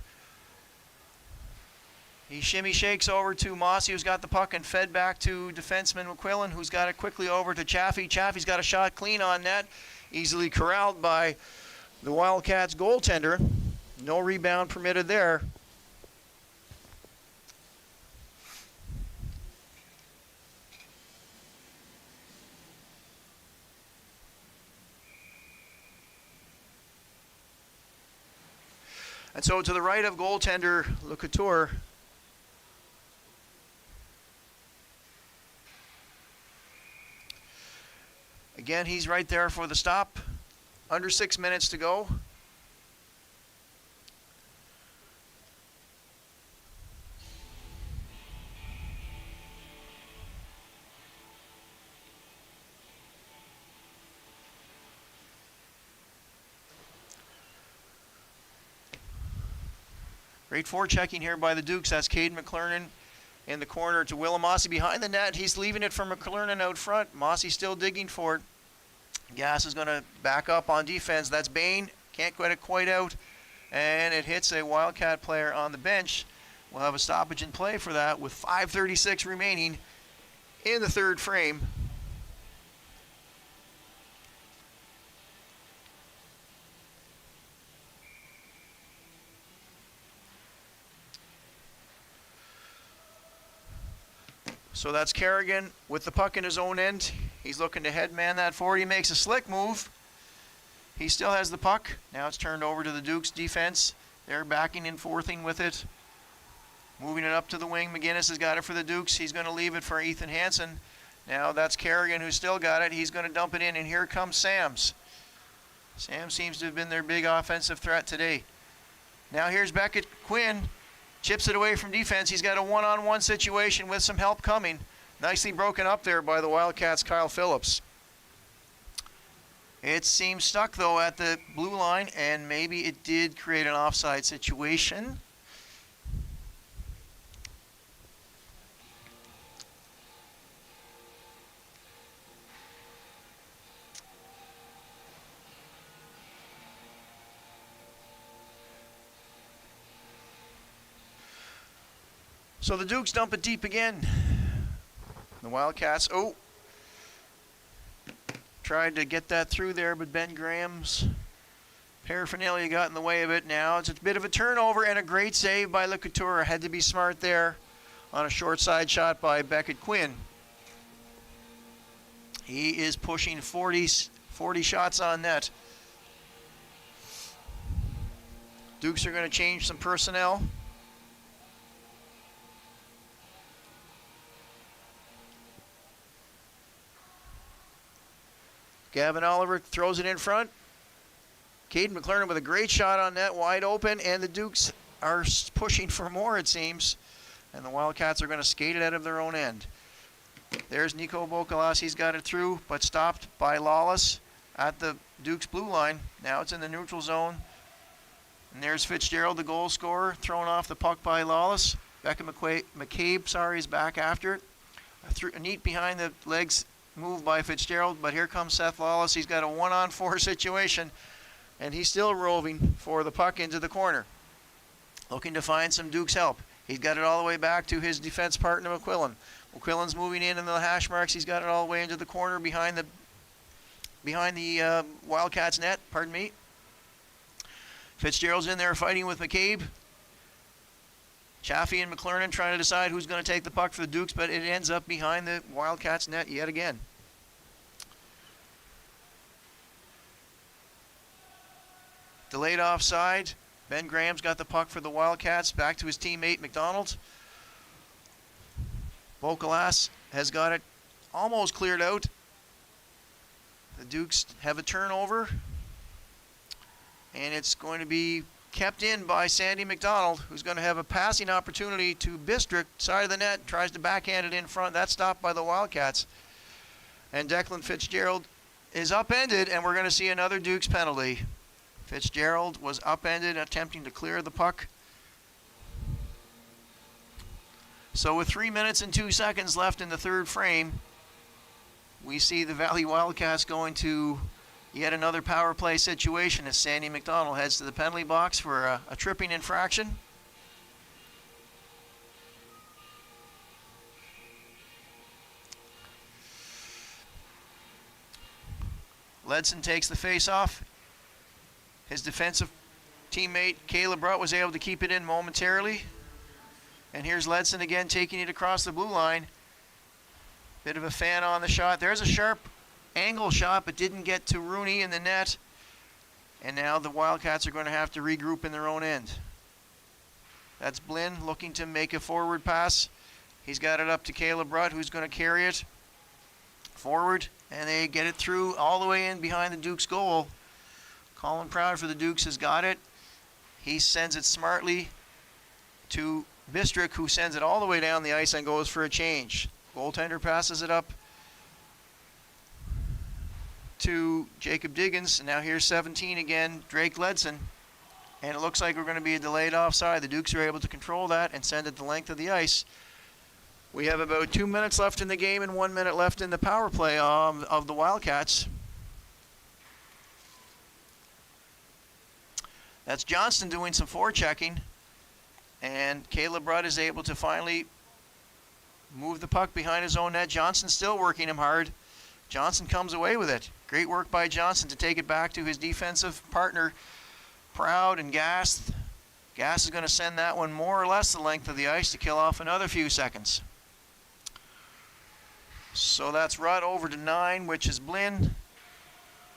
He shimmy shakes over to Mossy, who's got the puck, and fed back to defenseman McQuillan, who's got it quickly over to Chaffee. Chaffee's got a shot clean on net, easily corralled by the Wildcats goaltender. No rebound permitted there. And so to the right of goaltender LeCouture, again, he's right there for the stop. Under 6 minutes to go. Great forechecking here by the Dukes. That's Caden McClernand in the corner to Willem Mossy behind the net. He's leaving it for McClernand out front. Mossy still digging for it. Gass is going to back up on defense. That's Bain. Can't get it quite out. And it hits a Wildcat player on the bench. We'll have a stoppage in play for that with 5:36 remaining in the third frame. So that's Kerrigan with the puck in his own end. He's looking to headman that forward. He makes a slick move. He still has the puck. Now it's turned over to the Dukes defense. They're backing and forthing with it. Moving it up to the wing. McGinnis has got it for the Dukes. He's going to leave it for Ethan Hansen. Now that's Kerrigan who's still got it. He's going to dump it in, and here comes Sams. Sam seems to have been their big offensive threat today. Now here's Beckett Quinn. Chips it away from defense. He's got a one-on-one situation with some help coming. Nicely broken up there by the Wildcats' Kyle Phillips. It seems stuck, though, at the blue line, and maybe it did create an offside situation. So the Dukes dump it deep again. The Wildcats, tried to get that through there, but Ben Graham's paraphernalia got in the way of it. Now it's a bit of a turnover and a great save by LeCouture. Had to be smart there on a short side shot by Beckett Quinn. He is pushing 40 shots on net. Dukes are going to change some personnel. Gavin Oliver throws it in front. Caden McClernand with a great shot on net, wide open, and the Dukes are pushing for more, it seems. and the Wildcats are going to skate it out of their own end. There's Nico Bocalas. He's got it through, but stopped by Lawless at the Duke's blue line. Now it's in the neutral zone. And there's Fitzgerald, the goal scorer, throwing off the puck by Lawless. Becca McCabe, is back after it. A neat behind the legs move by Fitzgerald, but here comes Seth Lawless. He's got a 1-on-4 situation, and he's still roving for the puck into the corner, looking to find some Duke's help. He's got it all the way back to his defense partner, McQuillan. McQuillan's moving in the hash marks. He's got it all the way into the corner behind the Wildcats net, pardon me. Fitzgerald's in there fighting with McCabe. Chaffee and McLernan trying to decide who's going to take the puck for the Dukes, but it ends up behind the Wildcats net yet again. Delayed offside. Ben Graham's got the puck for the Wildcats, back to his teammate McDonald. Bocalas has got it almost cleared out. The Dukes have a turnover, and it's going to be kept in by Sandy McDonald, who's going to have a passing opportunity to Bistrick, side of the net, tries to backhand it in front. That's stopped by the Wildcats. And Declan Fitzgerald is upended, and we're going to see another Dukes penalty. Fitzgerald was upended, attempting to clear the puck. So with 3 minutes and 2 seconds left in the third frame, we see the Valley Wildcats going to yet another power play situation as Sandy McDonald heads to the penalty box for a tripping infraction. Ledson takes the face-off. His defensive teammate, Caleb Brutt, was able to keep it in momentarily. And here's Ledson again taking it across the blue line. Bit of a fan on the shot. There's a sharp angle shot, but didn't get to Rooney in the net. And now the Wildcats are going to have to regroup in their own end. That's Blinn looking to make a forward pass. He's got it up to Caleb Brutt, who's going to carry it forward. And they get it through all the way in behind the Dukes goal. Colin Proud for the Dukes has got it. He sends it smartly to Bistrick, who sends it all the way down the ice and goes for a change. Goaltender passes it up to Jacob Diggins. And now here's 17 again, Drake Ledson. And it looks like we're going to be a delayed offside. The Dukes are able to control that and send it the length of the ice. We have about 2 minutes left in the game and 1 minute left in the power play of the Wildcats. That's Johnston doing some forechecking. And Caleb Brutt is able to finally move the puck behind his own net. Johnston still working him hard. Johnson comes away with it. Great work by Johnson to take it back to his defensive partner, Proud and Gass. Gass is going to send that one more or less the length of the ice to kill off another few seconds. So that's Rudd over to 9, which is Blinn.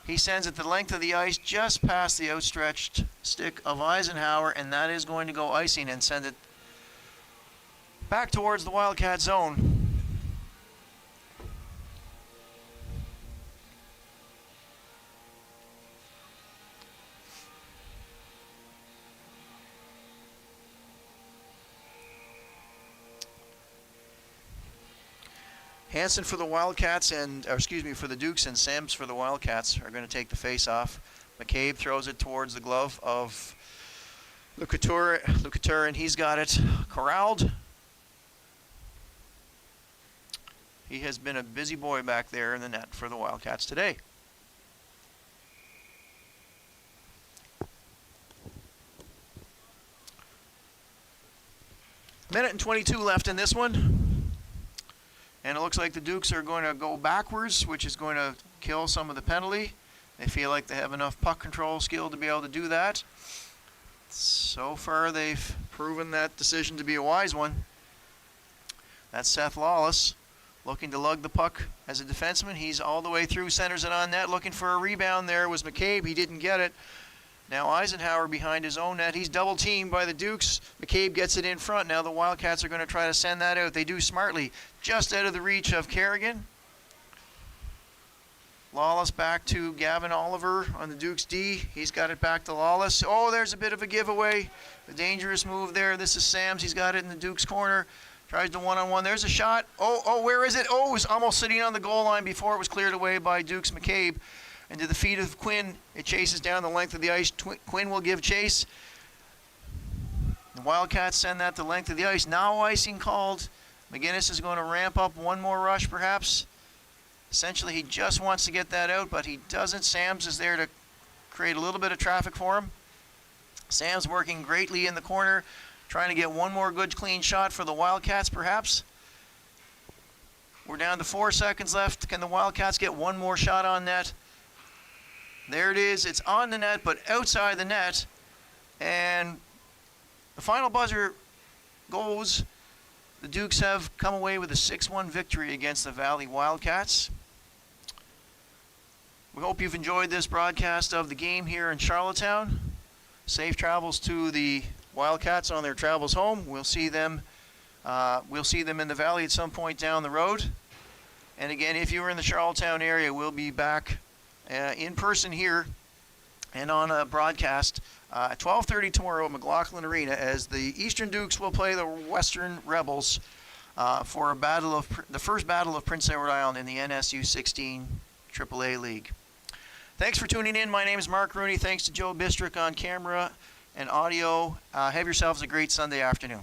He sends it the length of the ice just past the outstretched stick of Eisenhower, and that is going to go icing and send it back towards the Wildcat zone. Hansen for the Wildcats for the Dukes, and Sams for the Wildcats are going to take the face-off. McCabe throws it towards the glove of Lucatur, and he's got it corralled. He has been a busy boy back there in the net for the Wildcats today. Minute and 22 left in this one. And it looks like the Dukes are going to go backwards, which is going to kill some of the penalty. They feel like they have enough puck control skill to be able to do that. So far, they've proven that decision to be a wise one. That's Seth Lawless looking to lug the puck as a defenseman. He's all the way through, centers it on net, looking for a rebound. There was McCabe. He didn't get it. Now Eisenhower behind his own net. He's double teamed by the Dukes. McCabe gets it in front. Now the Wildcats are going to try to send that out. They do smartly, just out of the reach of Kerrigan. Lawless back to Gavin Oliver on the Dukes D. He's got it back to Lawless. Oh, there's a bit of a giveaway. A dangerous move there. This is Sam's. He's got it in the Dukes corner. Tries to one-on-one. There's a shot. Oh, where is it? Oh, it was almost sitting on the goal line before it was cleared away by Dukes McCabe. And to the feet of Quinn, it chases down the length of the ice. Quinn will give chase. The Wildcats send that the length of the ice. Now icing called. McGinnis is going to ramp up one more rush, perhaps. Essentially, he just wants to get that out, but he doesn't. Sam's is there to create a little bit of traffic for him. Sam's working greatly in the corner, trying to get one more good, clean shot for the Wildcats, perhaps. We're down to 4 seconds left. Can the Wildcats get one more shot on net? There it is. It's on the net, but outside the net. And the final buzzer goes. The Dukes have come away with a 6-1 victory against the Valley Wildcats. We hope you've enjoyed this broadcast of the game here in Charlottetown. Safe travels to the Wildcats on their travels home. We'll see them in the Valley at some point down the road. And again, if you are in the Charlottetown area, we'll be back in person here and on a broadcast at 12:30 tomorrow at McLaughlin Arena as the Eastern Dukes will play the Western Rebels for the first battle of Prince Edward Island in the NSU 16 AAA League. Thanks for tuning in. My name is Mark Rooney. Thanks to Joe Bistrick on camera and audio. Have yourselves a great Sunday afternoon.